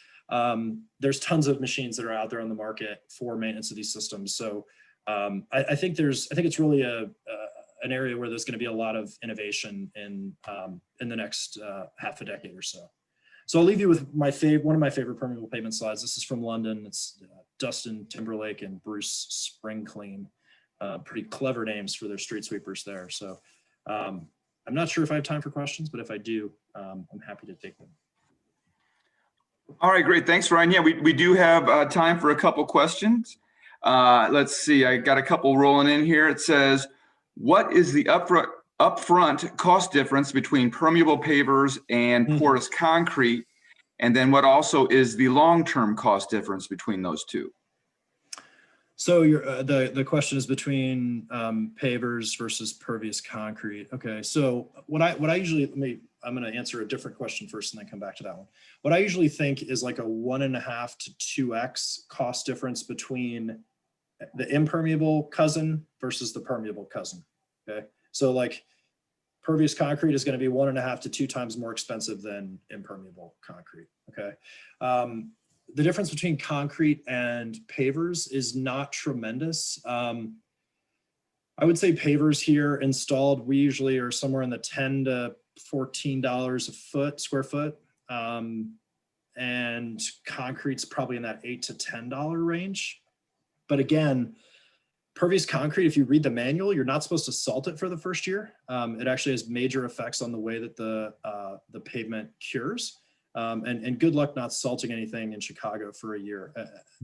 Speaker 5: there's tons of machines that are out there on the market for maintenance of these systems. So I think it's really an area where there's going to be a lot of innovation in the next half a decade or so. So I'll leave you with one of my favorite permeable pavement slides. This is from London. It's Dustin Timberlake and Bruce Springclean. Pretty clever names for their street sweepers there. So I'm not sure if I have time for questions, but if I do, I'm happy to take them.
Speaker 1: All right, great. Thanks, Ryan. Yeah, we do have time for a couple questions. Let's see. I got a couple rolling in here. It says, what is the upfront cost difference between permeable pavers and porous concrete? And then what also is the long-term cost difference between those two?
Speaker 5: So the question is between pavers versus pervious concrete. Okay, so what I usually, I'm going to answer a different question first and then come back to that one. What I usually think is like a 1.5 to 2x cost difference between the impermeable cousin versus the permeable cousin. Okay, so like pervious concrete is going to be 1.5 to 2 times more expensive than impermeable concrete. Okay. The difference between concrete and pavers is not tremendous. I would say pavers here installed, we usually are somewhere in the $10 to $14 square foot. And concrete's probably in that $8 to $10 range. But again, pervious concrete, if you read the manual, you're not supposed to salt it for the first year. It actually has major effects on the way that the pavement cures. And good luck not salting anything in Chicago for a year.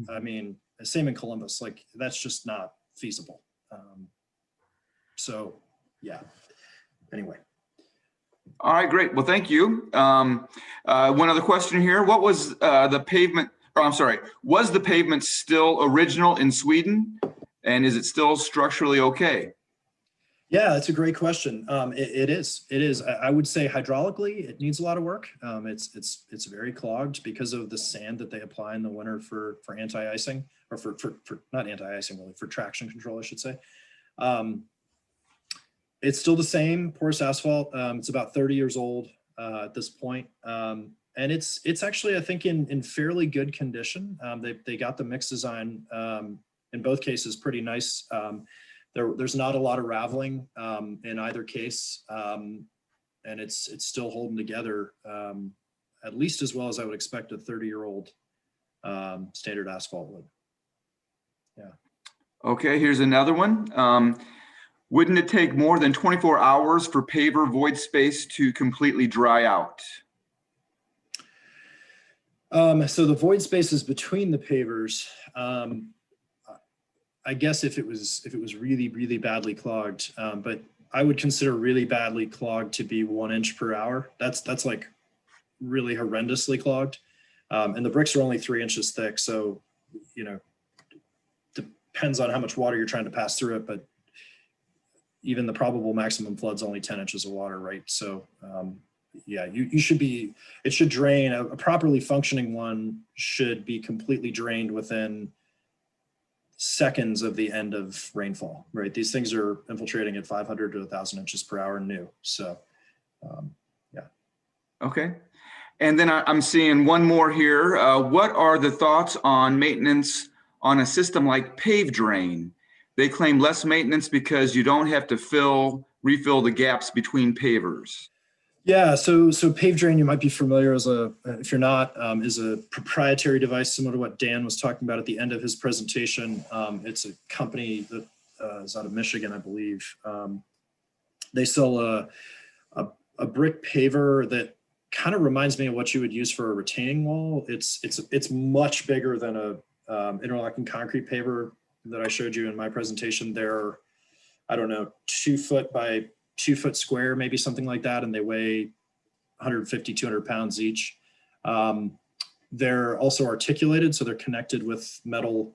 Speaker 5: I mean, same in Columbus, like that's just not feasible. So yeah, anyway.
Speaker 1: All right, great. Well, thank you. One other question here. What was the pavement, or I'm sorry, was the pavement still original in Sweden? And is it still structurally okay?
Speaker 5: Yeah, that's a great question. It is. It is. I would say hydraulically, it needs a lot of work. It's very clogged because of the sand that they apply in the winter for anti-icing, or for not anti-icing, really, for traction control, I should say. It's still the same porous asphalt. It's about 30 years old at this point. And it's actually, I think, in fairly good condition. They got the mix design in both cases pretty nice. There's not a lot of raveling in either case, and it's still holding together at least as well as I would expect a 30-year-old standard asphalt would. Yeah.
Speaker 1: Okay, here's another one. Wouldn't it take more than 24 hours for paver void space to completely dry out?
Speaker 5: So the void spaces between the pavers, I guess if it was really, really badly clogged, but I would consider really badly clogged to be 1 inch per hour. That's like really horrendously clogged. And the bricks are only 3 inches thick. So, you know, depends on how much water you're trying to pass through it, but even the probable maximum flood's only 10 inches of water, right? So yeah, it should drain. A properly functioning one should be completely drained within seconds of the end of rainfall, right? These things are infiltrating at 500 to 1,000 inches per hour new. So yeah.
Speaker 1: Okay. And then I'm seeing one more here. What are the thoughts on maintenance on a system like pave drain? They claim less maintenance because you don't have to refill the gaps between pavers.
Speaker 5: Yeah, so Pave Drain, you might be familiar if you're not, is a proprietary device similar to what Dan was talking about at the end of his presentation. It's a company that is out of Michigan, I believe. They sell a brick paver that kind of reminds me of what you would use for a retaining wall. It's much bigger than a interlocking concrete paver that I showed you in my presentation. They're, I don't know, 2 foot by 2 foot square, maybe something like that. And they weigh 150, 200 pounds each. They're also articulated. So they're connected with metal,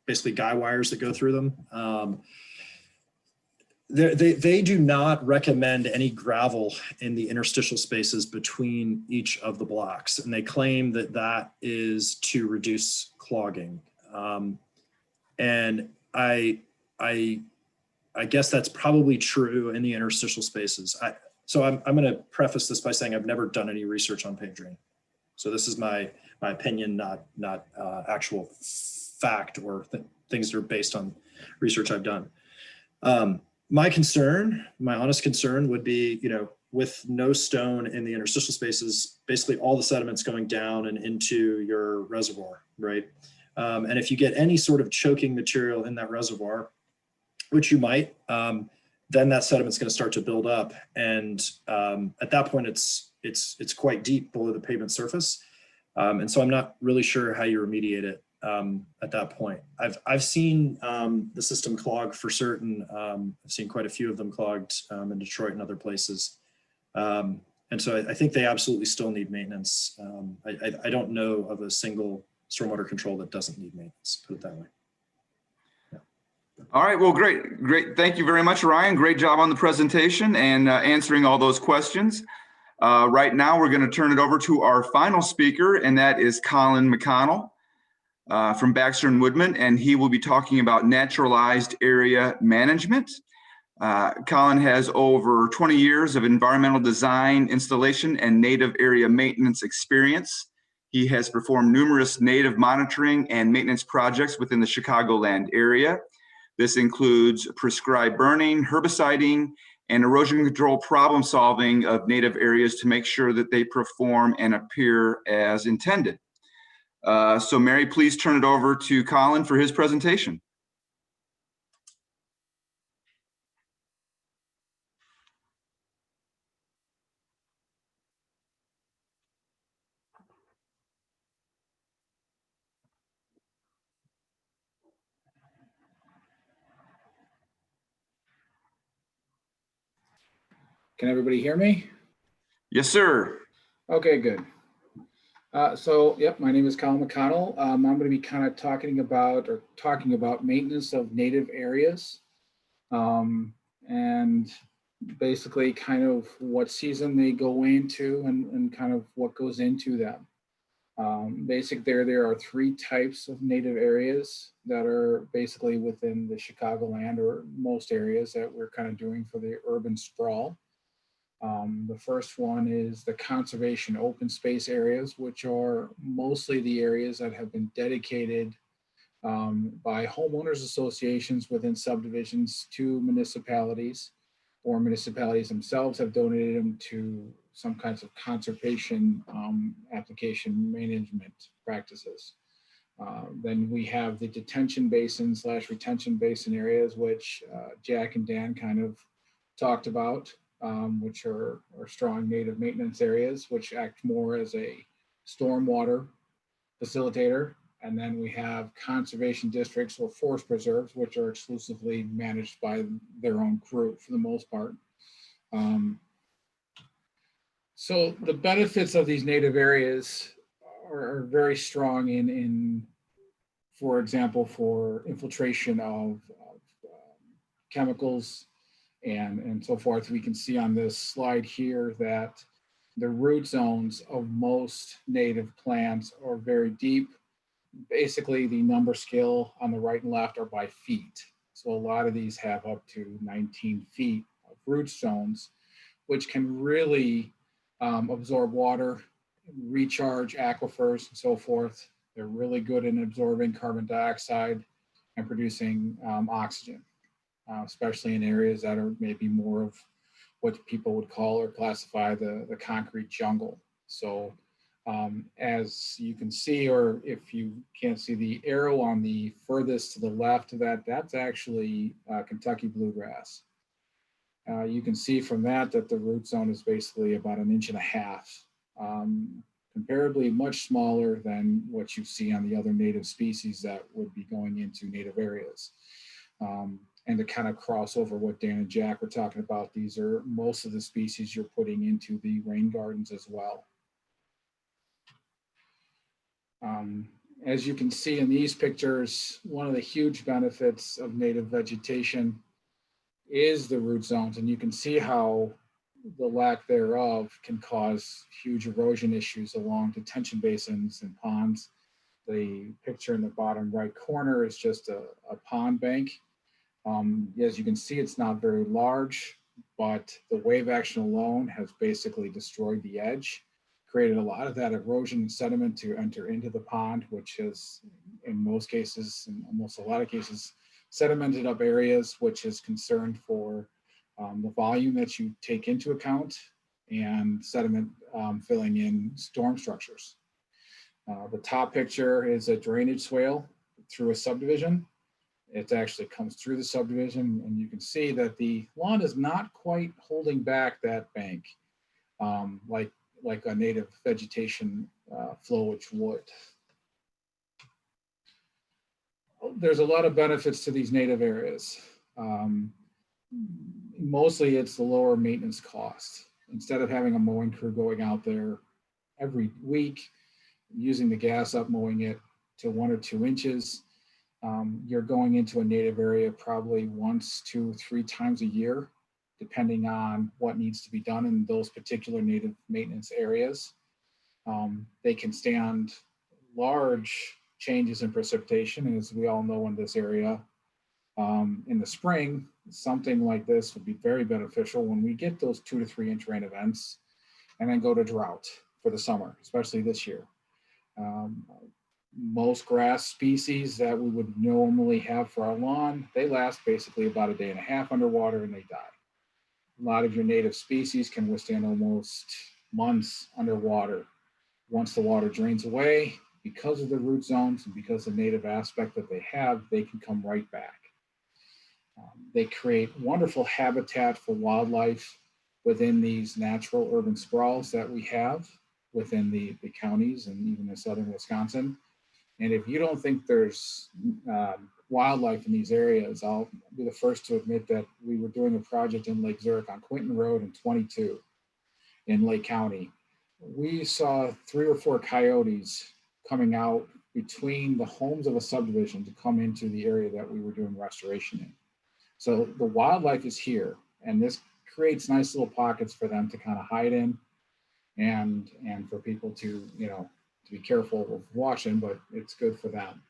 Speaker 5: basically guy wires that go through them. They do not recommend any gravel in the interstitial spaces between each of the blocks. And they claim that is to reduce clogging. And I guess that's probably true in the interstitial spaces. So I'm going to preface this by saying I've never done any research on pave drain. So this is my opinion, not actual fact or things that are based on research I've done. My honest concern would be, with no stone in the interstitial spaces, basically all the sediments going down and into your reservoir, right? And if you get any sort of choking material in that reservoir, which you might, then that sediment's going to start to build up. And at that point, it's quite deep below the pavement surface. And so I'm not really sure how you remediate it at that point. I've seen the system clog for certain. I've seen quite a few of them clogged in Detroit and other places. And so I think they absolutely still need maintenance. I don't know of a single stormwater control that doesn't need maintenance, put it that way. Yeah.
Speaker 1: All right, well, great. Thank you very much, Ryan. Great job on the presentation and answering all those questions. Right now, we're going to turn it over to our final speaker, and that is Colin McConnell from Baxter & Woodman, and he will be talking about naturalized area management. Colin has over 20 years of environmental design, installation, and native area maintenance experience. He has performed numerous native monitoring and maintenance projects within the Chicagoland area. This includes prescribed burning, herbiciding, and erosion control problem solving of native areas to make sure that they perform and appear as intended. So Mary, please turn it over to Colin for his presentation.
Speaker 6: Can everybody hear me?
Speaker 1: Yes, sir.
Speaker 6: Okay, good. Yep, my name is Colin McConnell. I'm going to be kind of talking about maintenance of native areas, and basically kind of what season they go into and kind of what goes into them. There are 3 types of native areas that are basically within the Chicagoland or most areas that we're kind of doing for the urban sprawl. The first one is the conservation open space areas, which are mostly the areas that have been dedicated by homeowners associations within subdivisions to municipalities, or municipalities themselves have donated them to some kinds of conservation application management practices. Then we have the detention basin / retention basin areas, which Jack and Dan kind of talked about, which are strong native maintenance areas, which act more as a stormwater facilitator. And then we have conservation districts or forest preserves, which are exclusively managed by their own crew for the most part. So the benefits of these native areas are very strong in for example, for infiltration of chemicals and so forth. We can see on this slide here that the root zones of most native plants are very deep. Basically, the number scale on the right and left are by feet. So a lot of these have up to 19 feet of root zones, which can really absorb water, recharge aquifers and so forth. They're really good in absorbing carbon dioxide and producing oxygen, especially in areas that are maybe more of what people would call or classify the concrete jungle. So as you can see, or if you can't see the arrow on the furthest to the left of that, that's actually Kentucky bluegrass. You can see from that the root zone is basically about 1.5 inches, comparably much smaller than what you see on the other native species that would be going into native areas. And to kind of cross over what Dan and Jack were talking about, these are most of the species you're putting into the rain gardens as well. As you can see in these pictures, one of the huge benefits of native vegetation is the root zones, and you can see how the lack thereof can cause huge erosion issues along detention basins and ponds. The picture in the bottom right corner is just a pond bank. As you can see, it's not very large, but the wave action alone has basically destroyed the edge, created a lot of that erosion and sediment to enter into the pond, which has, in most cases, in almost a lot of cases, sedimented up areas, which is concerned for the volume that you take into account and sediment filling in storm structures. The top picture is a drainage swale through a subdivision. It actually comes through the subdivision, and you can see that the lawn is not quite holding back that bank like a native vegetation flowage would. There's a lot of benefits to these native areas. Mostly it's the lower maintenance cost. Instead of having a mowing crew going out there every week, using the gas up, mowing it to 1 or 2 inches, you're going into a native area probably once, 2, 3 times a year, depending on what needs to be done in those particular native maintenance areas. They can stand large changes in precipitation, as we all know in this area. In the spring, something like this would be very beneficial when we get those 2 to 3 inch rain events and then go to drought for the summer, especially this year. Most grass species that we would normally have for our lawn, they last basically about 1.5 days underwater and they die. A lot of your native species can withstand almost months underwater. Once the water drains away, because of the root zones and because of the native aspect that they have, they can come right back. They create wonderful habitat for wildlife within these natural urban sprawls that we have within the counties and even in southern Wisconsin. And if you don't think there's wildlife in these areas. I'll be the first to admit that we were doing a project in Lake Zurich on Quinton Road in 22 in Lake County. We saw 3 or 4 coyotes coming out between the homes of a subdivision to come into the area that we were doing restoration in. So the wildlife is here, and this creates nice little pockets for them to kind of hide in, and for people to, to be careful of watching, but it's good for them.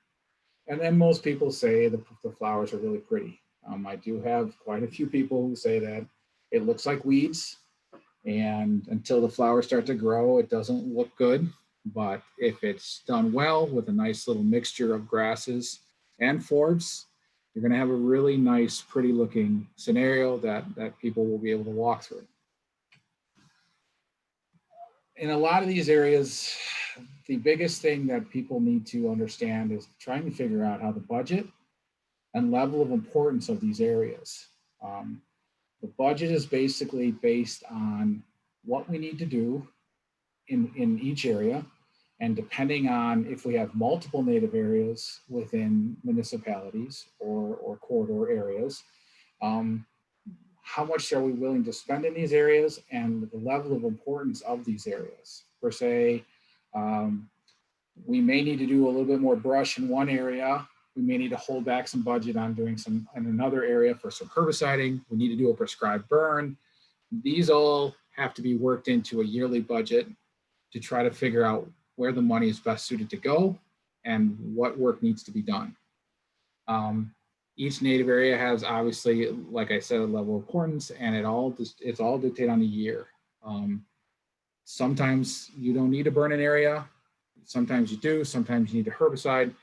Speaker 6: And then most people say the flowers are really pretty. I do have quite a few people who say that it looks like weeds, and until the flowers start to grow, it doesn't look good. But if it's done well with a nice little mixture of grasses and forbs, you're going to have a really nice, pretty looking scenario that people will be able to walk through. In a lot of these areas, the biggest thing that people need to understand is trying to figure out how the budget and level of importance of these areas. The budget is basically based on what we need to do in each area. And depending on if we have multiple native areas within municipalities or corridor areas, how much are we willing to spend in these areas and the level of importance of these areas. Per se, we may need to do a little bit more brush in one area. We may need to hold back some budget on doing some in another area for some herbiciding. We need to do a prescribed burn. These all have to be worked into a yearly budget to try to figure out where the money is best suited to go and what work needs to be done. Each native area has, obviously, like I said, a level of importance, and it's all dictated on the year. Sometimes you don't need to burn an area. Sometimes you do. Sometimes you need to herbicide.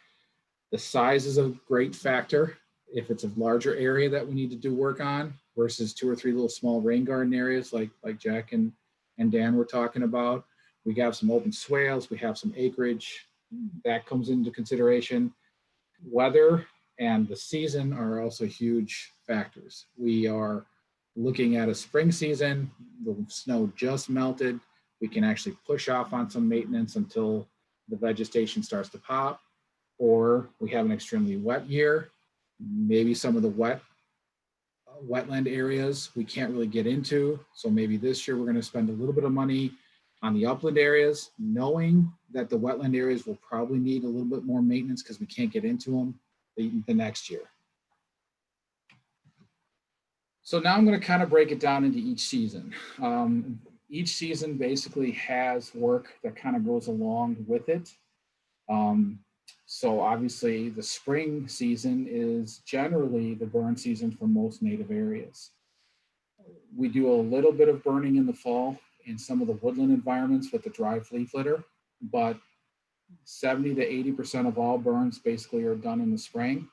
Speaker 6: The size is a great factor. If it's a larger area that we need to do work on versus 2 or 3 little small rain garden areas like Jack and Dan were talking about, we have some open swales, we have some acreage that comes into consideration. Weather and the season are also huge factors. We are looking at a spring season, the snow just melted. We can actually push off on some maintenance until the vegetation starts to pop, or we have an extremely wet year. Maybe some of the wetland areas we can't really get into. So maybe this year we're going to spend a little bit of money on the upland areas, knowing that the wetland areas will probably need a little bit more maintenance because we can't get into them the next year. So now I'm going to kind of break it down into each season. Each season basically has work that kind of goes along with it. So obviously the spring season is generally the burn season for most native areas. We do a little bit of burning in the fall in some of the woodland environments with the dry leaf litter, but 70 to 80% of all burns basically are done in the spring.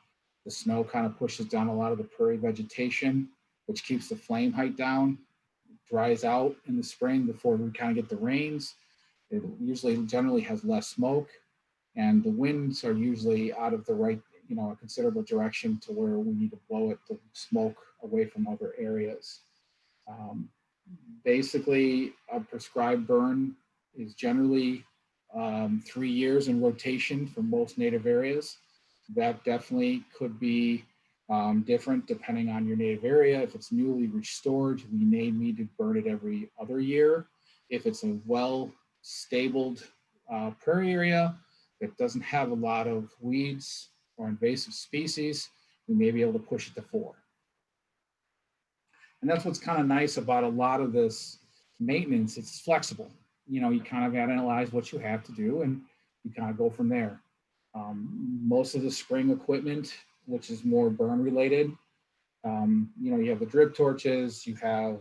Speaker 6: The snow kind of pushes down a lot of the prairie vegetation, which keeps the flame height down, dries out in the spring before we kind of get the rains. It usually generally has less smoke, and the winds are usually out of the right, a considerable direction to where we need to blow it, the smoke away from other areas. Basically, a prescribed burn is generally 3 years in rotation for most native areas. That definitely could be different depending on your native area. If it's newly restored, we may need to burn it every other year. If it's a well-stabled prairie area that doesn't have a lot of weeds or invasive species, we may be able to push it to 4. And that's what's kind of nice about a lot of this maintenance. It's flexible. You kind of analyze what you have to do and you kind of go from there. Most of the spring equipment, which is more burn related, you have the drip torches, you have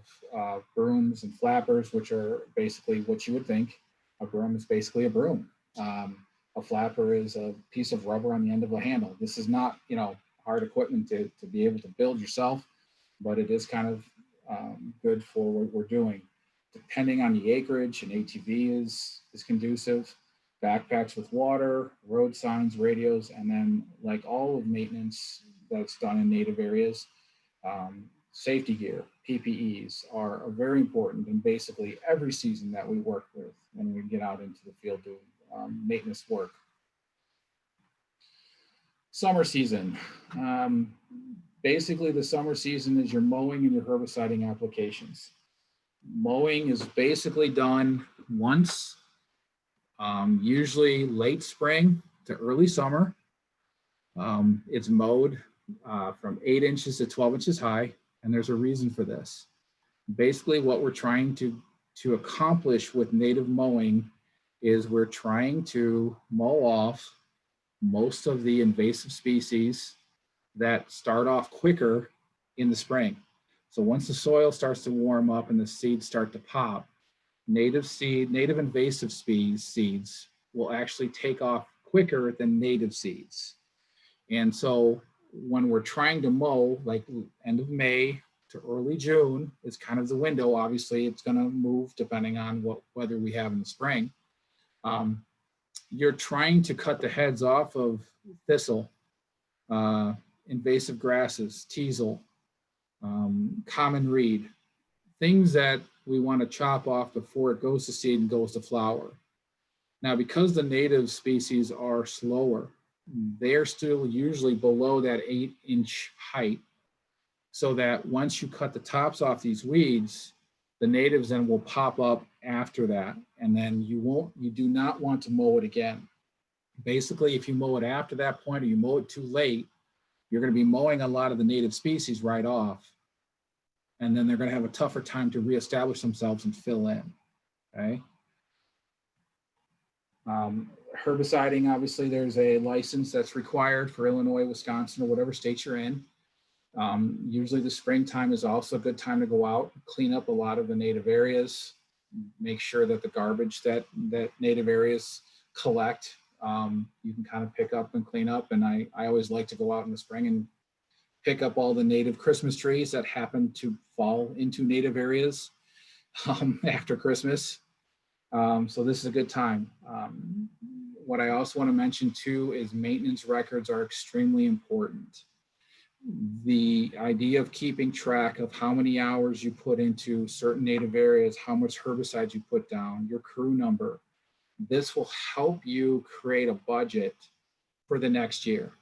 Speaker 6: brooms and flappers, which are basically what you would think. A broom is basically a broom. A flapper is a piece of rubber on the end of a handle. This is not, hard equipment to be able to build yourself, but it is kind of good for what we're doing. Depending on the acreage, an ATV is conducive. Backpacks with water, road signs, radios, and then like all of maintenance that's done in native areas, safety gear, PPEs are very important in basically every season that we work with when we get out into the field doing maintenance work. Summer season. Basically, the summer season is your mowing and your herbiciding applications. Mowing is basically done once, usually late spring to early summer. It's mowed from 8 inches to 12 inches high, and there's a reason for this. Basically, what we're trying to accomplish with native mowing is we're trying to mow off most of the invasive species that start off quicker in the spring. So once the soil starts to warm up and the seeds start to pop, native invasive seeds will actually take off quicker than native seeds. And so when we're trying to mow, like end of May to early June is kind of the window. Obviously, it's going to move depending on what weather we have in the spring. You're trying to cut the heads off of thistle, invasive grasses, teasel, common reed, things that we want to chop off before it goes to seed and goes to flower. Now, because the native species are slower, they're still usually below that 8-inch height, so that once you cut the tops off these weeds, the natives then will pop up after that, and then you do not want to mow it again. Basically, if you mow it after that point or you mow it too late, you're going to be mowing a lot of the native species right off, and then they're going to have a tougher time to reestablish themselves and fill in, okay? Herbiciding, obviously, there's a license that's required for Illinois, Wisconsin, or whatever state you're in. Usually the springtime is also a good time to go out, clean up a lot of the native areas, make sure that the garbage that native areas collect, you can kind of pick up and clean up. And I always like to go out in the spring and pick up all the native Christmas trees that happen to fall into native areas after Christmas. So this is a good time. What I also want to mention too is maintenance records are extremely important. The idea of keeping track of how many hours you put into certain native areas, how much herbicides you put down, your crew number, this will help you create a budget for the next year.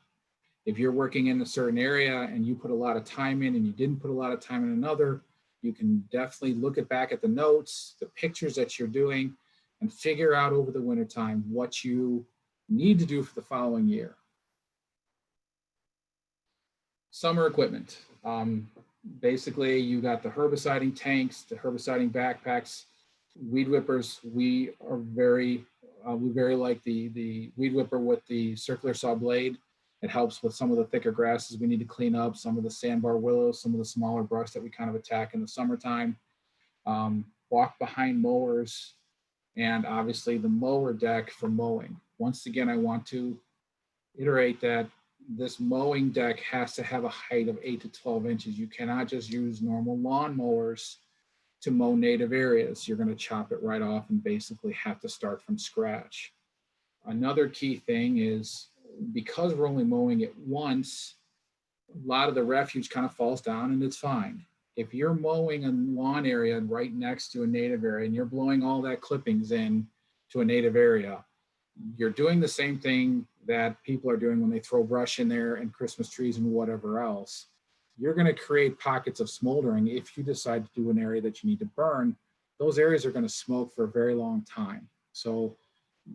Speaker 6: If you're working in a certain area and you put a lot of time in and you didn't put a lot of time in another, you can definitely look back at the notes, the pictures that you're doing, and figure out over the wintertime what you need to do for the following year. Summer equipment. Basically, you got the herbiciding tanks, the herbiciding backpacks, weed whippers. We very like the weed whipper with the circular saw blade. It helps with some of the thicker grasses we need to clean up, some of the sandbar willows, some of the smaller brush that we kind of attack in the summertime. Walk behind mowers, and obviously the mower deck for mowing. Once again, I want to iterate that this mowing deck has to have a height of 8 to 12 inches. You cannot just use normal lawn mowers to mow native areas. You're going to chop it right off and basically have to start from scratch. Another key thing is, because we're only mowing it once, a lot of the refuge kind of falls down and it's fine. If you're mowing a lawn area right next to a native area and you're blowing all that clippings in to a native area, you're doing the same thing that people are doing when they throw brush in there and Christmas trees and whatever else. You're going to create pockets of smoldering. If you decide to do an area that you need to burn, those areas are going to smoke for a very long time. So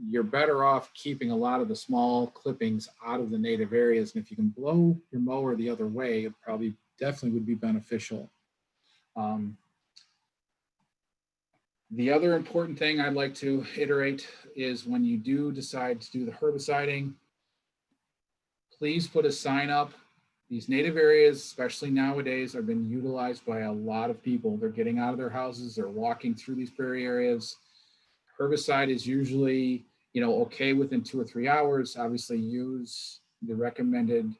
Speaker 6: you're better off keeping a lot of the small clippings out of the native areas. And if you can blow your mower the other way, it probably definitely would be beneficial. The other important thing I'd like to iterate is when you do decide to do the herbiciding, please put a sign up. These native areas, especially nowadays, have been utilized by a lot of people. They're getting out of their houses, they're walking through these prairie areas. Herbicide is usually, okay within 2 or 3 hours. Obviously, use the recommended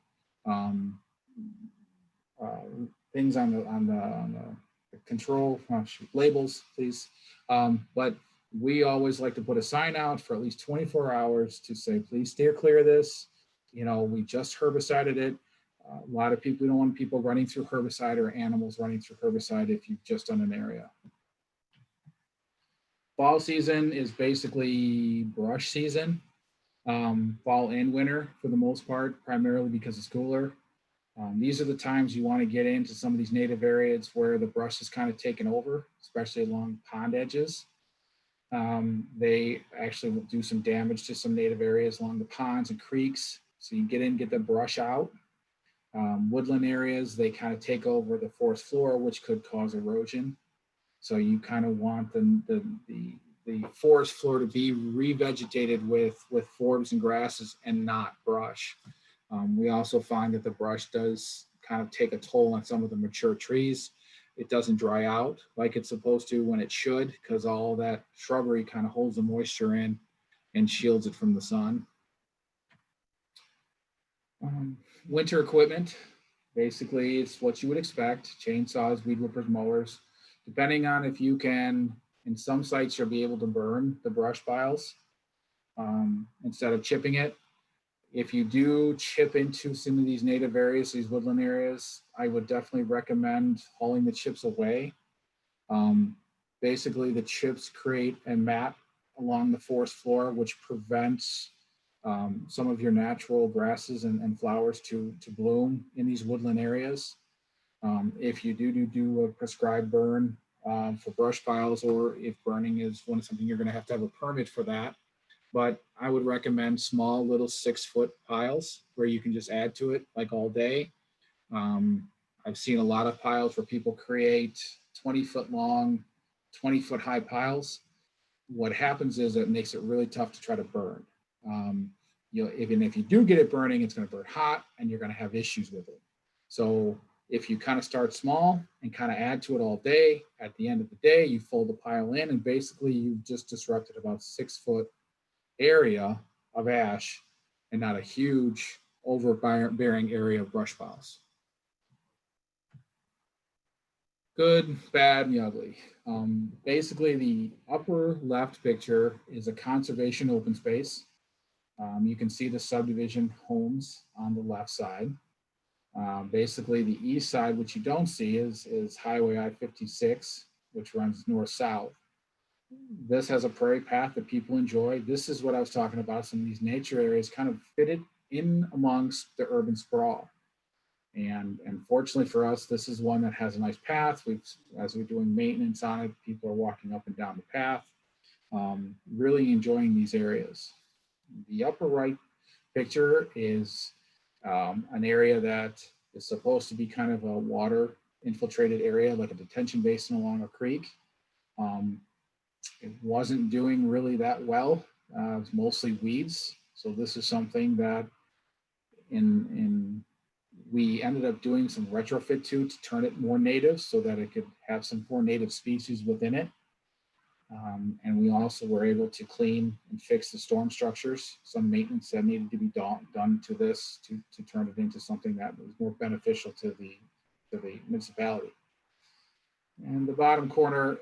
Speaker 6: things on the control labels, please. But we always like to put a sign out for at least 24 hours to say, please steer clear of this. We just herbicided it. A lot of people, we don't want people running through herbicide or animals running through herbicide if you've just done an area. Fall season is basically brush season. fall and winter for the most part, primarily because it's cooler. These are the times you want to get into some of these native areas where the brush is kind of taken over, especially along pond edges. They actually will do some damage to some native areas along the ponds and creeks. So you get in, get the brush out. Woodland areas, they kind of take over the forest floor, which could cause erosion. So you kind of want the forest floor to be revegetated with forbs and grasses and not brush. We also find that the brush does kind of take a toll on some of the mature trees. It doesn't dry out like it's supposed to when it should, because all that shrubbery kind of holds the moisture in and shields it from the sun. Winter equipment, basically it's what you would expect: chainsaws, weed whippers, mowers. Depending on if you can, in some sites you'll be able to burn the brush piles instead of chipping it. If you do chip into some of these native areas, these woodland areas, I would definitely recommend hauling the chips away. Basically, the chips create a mat along the forest floor, which prevents some of your natural grasses and flowers to bloom in these woodland areas. If you do a prescribed burn for brush piles, or if burning is something you're going to have a permit for that. But I would recommend small little 6-foot piles where you can just add to it like all day. I've seen a lot of piles where people create 20-foot long, 20-foot high piles. What happens is it makes it really tough to try to burn. Even if you do get it burning, it's going to burn hot and you're going to have issues with it. So if you kind of start small and kind of add to it all day, at the end of the day, you fold the pile in and basically you've just disrupted about 6-foot area of ash and not a huge overbearing area of brush piles. Good, bad, and ugly. Basically, the upper left picture is a conservation open space. You can see the subdivision homes on the left side. Basically, the east side, which you don't see, is Highway I-56, which runs north-south. This has a prairie path that people enjoy. This is what I was talking about. Some of these nature areas kind of fitted in amongst the urban sprawl. And fortunately for us, this is one that has a nice path. As we're doing maintenance on it, people are walking up and down the path, really enjoying these areas. The upper right picture is an area that is supposed to be kind of a water infiltrated area, like a detention basin along a creek. It wasn't doing really that well. It was mostly weeds. So this is something that we ended up doing some retrofit to turn it more native so that it could have some more native species within it. And we also were able to clean and fix the storm structures, some maintenance that needed to be done to this to turn it into something that was more beneficial to the municipality. And the bottom corner,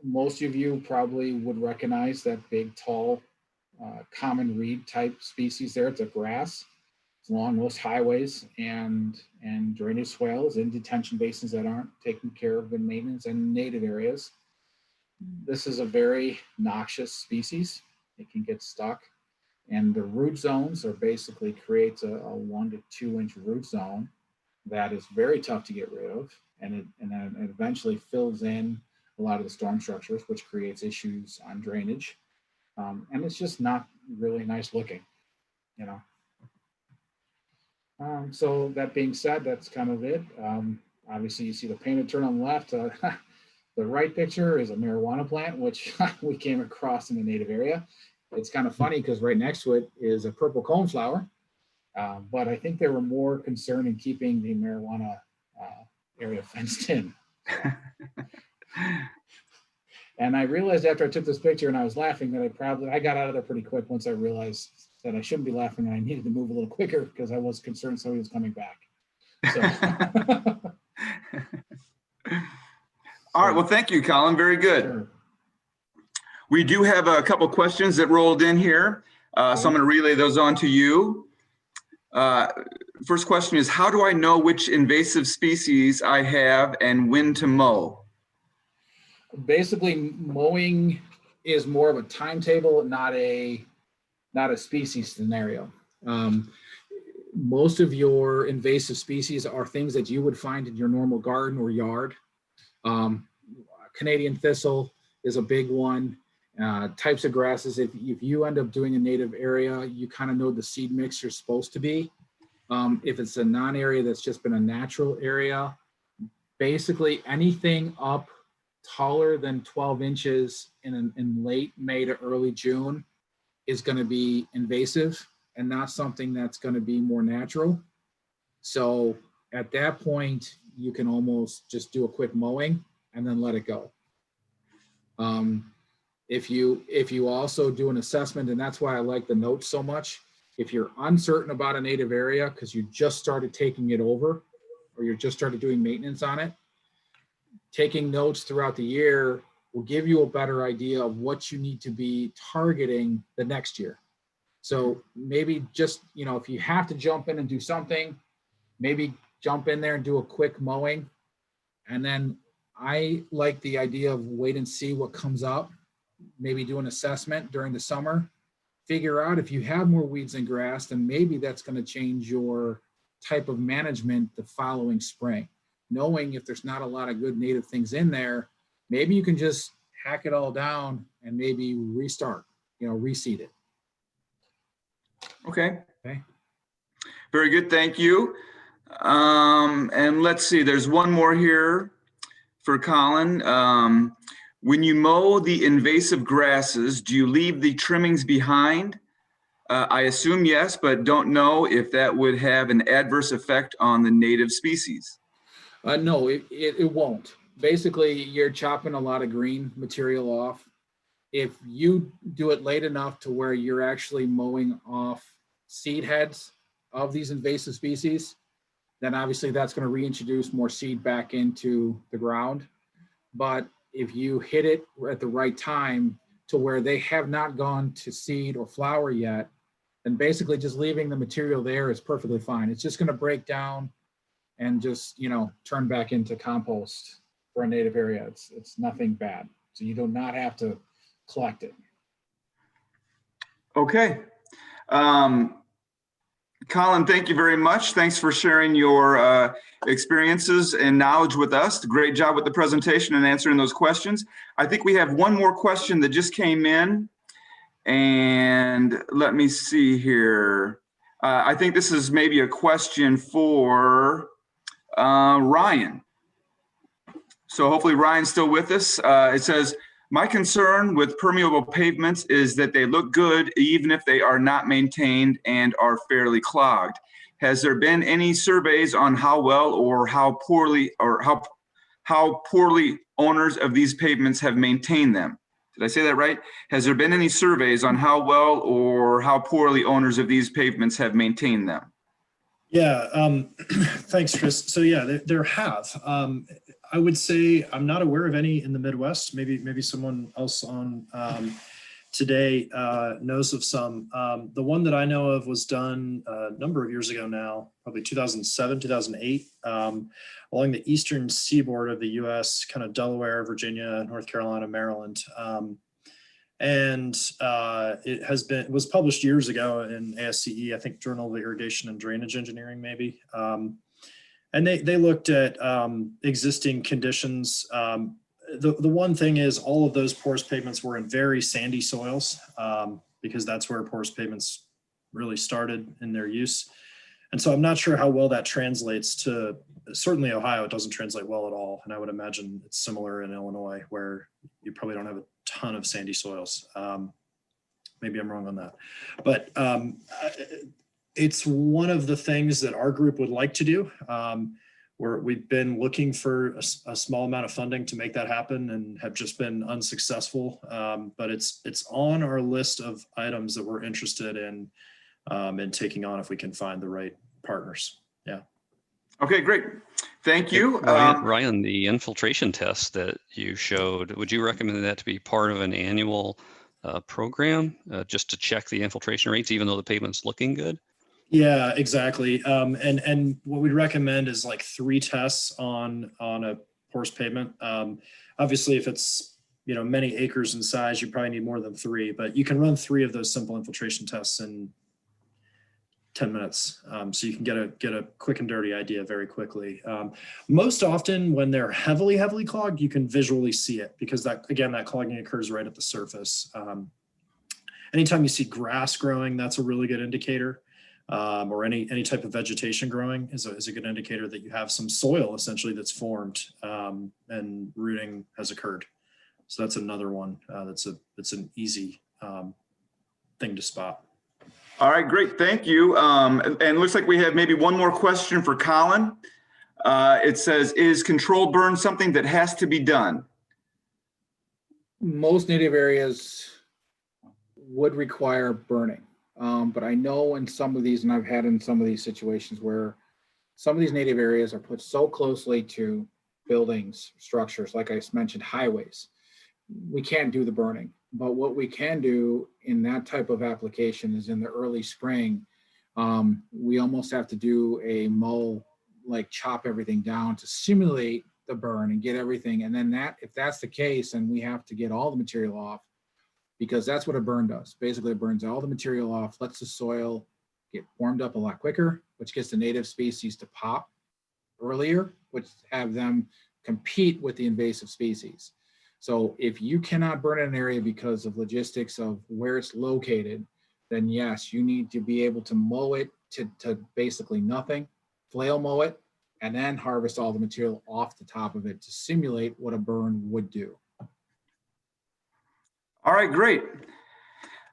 Speaker 6: most of you probably would recognize that big, tall, common reed type species there. It's a grass. It's along most highways and drainage swales in detention basins that aren't taken care of in maintenance and native areas. This is a very noxious species. It can get stuck. And the root zones are basically creates a 1 to 2 inch root zone that is very tough to get rid of. And then it eventually fills in a lot of the storm structures, which creates issues on drainage. And it's just not really nice looking, you know. So that being said, that's kind of it. Obviously you see the painted turn on the left. The right picture is a marijuana plant, which we came across in the native area. It's kind of funny because right next to it is a purple coneflower. But I think they were more concerned in keeping the marijuana area fenced in. So. And I realized after I took this picture and I was laughing that I got out of there pretty quick once I realized that I shouldn't be laughing and I needed to move a little quicker because I was concerned somebody was coming back. So.
Speaker 1: All right, well, thank you, Colin. Very good.
Speaker 6: Sure.
Speaker 1: We do have a couple questions that rolled in here, so I'm going to relay those on to you. First question is, how do I know which invasive species I have and when to mow?
Speaker 6: Basically, mowing is more of a timetable, not a not a species scenario. Most of your invasive species are things that you would find in your normal garden or yard. Canadian thistle is a big one. Types of grasses, if you end up doing a native area, you kind of know the seed mix you're supposed to be. If it's a non-area that's just been a natural area, basically anything up taller than 12 inches in late May to early June is going to be invasive and not something that's going to be more natural. So at that point, you can almost just do a quick mowing and then let it go. If you also do an assessment, and that's why I like the notes so much, if you're uncertain about a native area because you just started taking it over or you just started doing maintenance on it, taking notes throughout the year will give you a better idea of what you need to be targeting the next year. So maybe just, if you have to jump in and do something, maybe jump in there and do a quick mowing. And then I like the idea of wait and see what comes up, maybe do an assessment during the summer, figure out if you have more weeds and grass, then maybe that's going to change your type of management the following spring. Knowing if there's not a lot of good native things in there, maybe you can just hack it all down and maybe restart, reseed it.
Speaker 1: Okay.
Speaker 6: Okay.
Speaker 1: Very good. Thank you. And let's see, there's one more here for Colin. When you mow the invasive grasses, do you leave the trimmings behind? I assume yes, but don't know if that would have an adverse effect on the native species.
Speaker 6: No, it won't. Basically, you're chopping a lot of green material off. If you do it late enough to where you're actually mowing off seed heads of these invasive species, then obviously that's going to reintroduce more seed back into the ground. But if you hit it at the right time to where they have not gone to seed or flower yet, then basically just leaving the material there is perfectly fine. It's just going to break down and just, turn back into compost for a native area. It's nothing bad. So you do not have to collect it.
Speaker 1: Okay. Colin, thank you very much. Thanks for sharing your experiences and knowledge with us. Great job with the presentation and answering those questions. I think we have one more question that just came in. And let me see here. I think this is maybe a question for Ryan. So hopefully Ryan's still with us. It says, my concern with permeable pavements is that they look good even if they are not maintained and are fairly clogged. Has there been any surveys on how well or how poorly owners of these pavements have maintained them? Did I say that right? Has there been any surveys on how well or how poorly owners of these pavements have maintained them?
Speaker 5: Yeah, thanks, Chris. So yeah, there have. I would say I'm not aware of any in the Midwest. Maybe someone else on today knows of some. The one that I know of was done a number of years ago now, probably 2007, 2008, along the eastern seaboard of the U.S., kind of Delaware, Virginia, North Carolina, Maryland. It was published years ago in ASCE, I think Journal of Irrigation and Drainage Engineering, maybe. And they looked at existing conditions. The one thing is all of those porous pavements were in very sandy soils because that's where porous pavements really started in their use. And so I'm not sure how well that translates to, certainly Ohio, it doesn't translate well at all. And I would imagine it's similar in Illinois where you probably don't have a ton of sandy soils. Maybe I'm wrong on that. But it's one of the things that our group would like to do. We've been looking for a small amount of funding to make that happen and have just been unsuccessful. But it's on our list of items that we're interested in taking on if we can find the right partners. Yeah.
Speaker 1: Okay, great. Thank you.
Speaker 2: Ryan, the infiltration test that you showed, would you recommend that to be part of an annual program just to check the infiltration rates, even though the pavement's looking good?
Speaker 5: Yeah, exactly. And what we'd recommend is like 3 tests on a porous pavement. Obviously, if it's many acres in size, you probably need more than 3, but you can run 3 of those simple infiltration tests in 10 minutes. So you can get a quick and dirty idea very quickly. Most often when they're heavily clogged, you can visually see it because that clogging occurs right at the surface. Anytime you see grass growing, that's a really good indicator. Or any type of vegetation growing is a good indicator that you have some soil essentially that's formed and rooting has occurred. So that's another one that's an easy thing to spot.
Speaker 1: All right, great, thank you. And it looks like we have maybe one more question for Colin. It says, is controlled burn something that has to be done?
Speaker 6: Most native areas would require burning. But I know in some of these, and I've had in some of these situations where some of these native areas are put so closely to buildings, structures, like I mentioned, highways, we can't do the burning. But what we can do in that type of application is in the early spring, we almost have to do a mow, like chop everything down to simulate the burn and get everything. And then if that's the case, then we have to get all the material off, because that's what a burn does. Basically, it burns all the material off, lets the soil get warmed up a lot quicker, which gets the native species to pop earlier, which have them compete with the invasive species. So if you cannot burn an area because of logistics of where it's located, then yes, you need to be able to mow it to basically nothing, flail mow it, and then harvest all the material off the top of it to simulate what a burn would do.
Speaker 1: All right, great.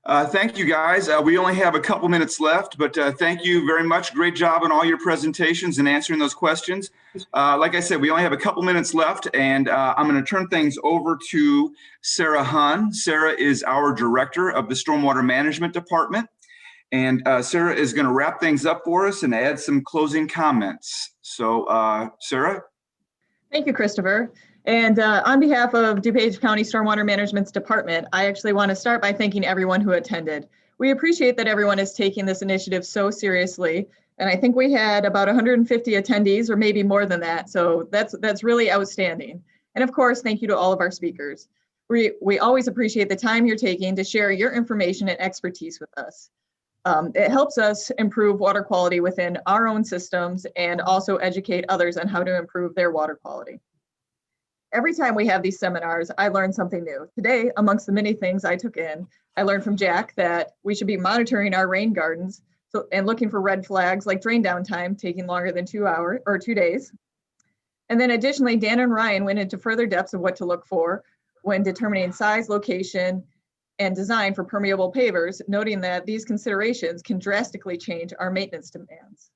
Speaker 1: Thank you, guys. We only have a couple minutes left, but thank you very much. Great job on all your presentations and answering those questions. Like I said, we only have a couple minutes left, and I'm going to turn things over to Sarah Hahn. Sarah is our director of the Stormwater Management Department, and Sarah is going to wrap things up for us and add some closing comments. So, Sarah?
Speaker 7: Thank you, Christopher. And on behalf of DuPage County Stormwater Management's department, I actually want to start by thanking everyone who attended. We appreciate that everyone is taking this initiative so seriously. And I think we had about 150 attendees or maybe more than that. So that's really outstanding. And of course, thank you to all of our speakers. We always appreciate the time you're taking to share your information and expertise with us. It helps us improve water quality within our own systems and also educate others on how to improve their water quality. Every time we have these seminars, I learn something new. Today, amongst the many things I took in, I learned from Jack that we should be monitoring our rain gardens and looking for red flags like drain down time taking longer than 2 days. And then additionally, Dan and Ryan went into further depths of what to look for when determining size, location, and design for permeable pavers, noting that these considerations can drastically change our maintenance demands.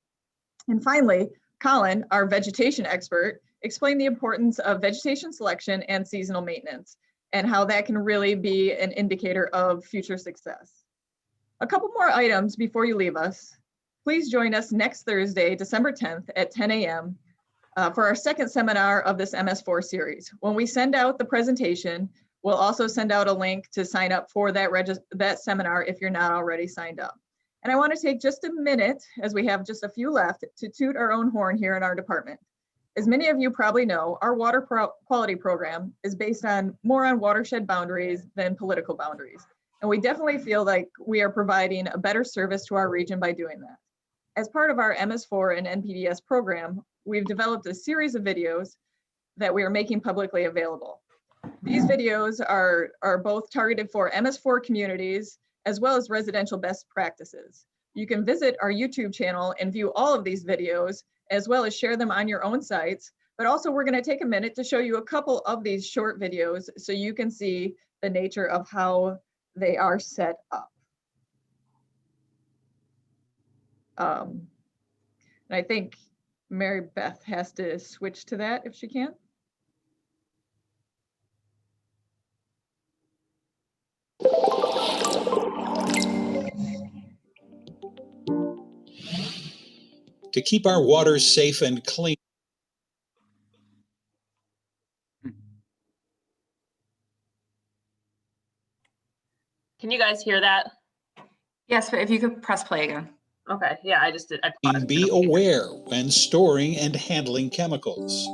Speaker 7: And finally, Colin, our vegetation expert, explained the importance of vegetation selection and seasonal maintenance and how that can really be an indicator of future success. A couple more items before you leave us. Please join us next Thursday, December 10th at 10 a.m. For our second seminar of this MS4 series. When we send out the presentation, we'll also send out a link to sign up for that seminar if you're not already signed up. And I want to take just a minute, as we have just a few left, to toot our own horn here in our department. As many of you probably know, our water quality program is based more on watershed boundaries than political boundaries. And we definitely feel like we are providing a better service to our region by doing that. As part of our MS4 and NPDS program, we've developed a series of videos that we are making publicly available. These videos are both targeted for MS4 communities as well as residential best practices. You can visit our YouTube channel and view all of these videos as well as share them on your own sites. But also we're going to take a minute to show you a couple of these short videos so you can see the nature of how they are set up. And I think Mary Beth has to switch to that if she can.
Speaker 8: To keep our waters safe and clean.
Speaker 9: Can you guys hear that?
Speaker 4: Yes, but if you could press play again.
Speaker 9: Okay, yeah, I just did.
Speaker 8: And be aware when storing and handling chemicals.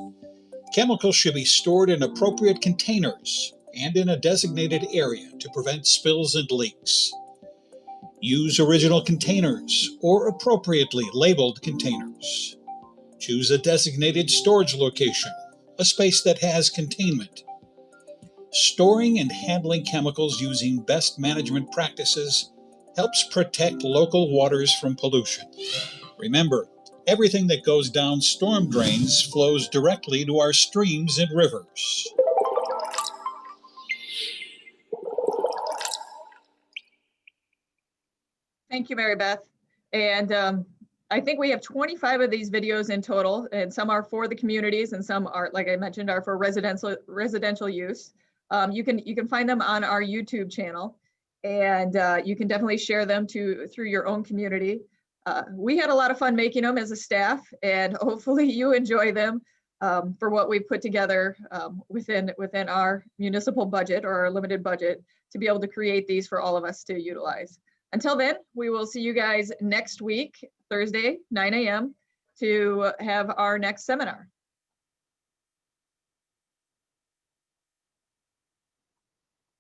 Speaker 8: Chemicals should be stored in appropriate containers and in a designated area to prevent spills and leaks. Use original containers or appropriately labeled containers. Choose a designated storage location, a space that has containment. Storing and handling chemicals using best management practices helps protect local waters from pollution. Remember, everything that goes down storm drains flows directly to our streams and rivers.
Speaker 7: Thank you, Mary Beth. And I think we have 25 of these videos in total, and some are for the communities and some are, like I mentioned, are for residential use. You can find them on our YouTube channel, and you can definitely share them through your own community. We had a lot of fun making them as a staff, and hopefully you enjoy them for what we've put together within our municipal budget or our limited budget to be able to create these for all of us to utilize. Until then, we will see you guys next week, Thursday, 9 a.m. to have our next seminar.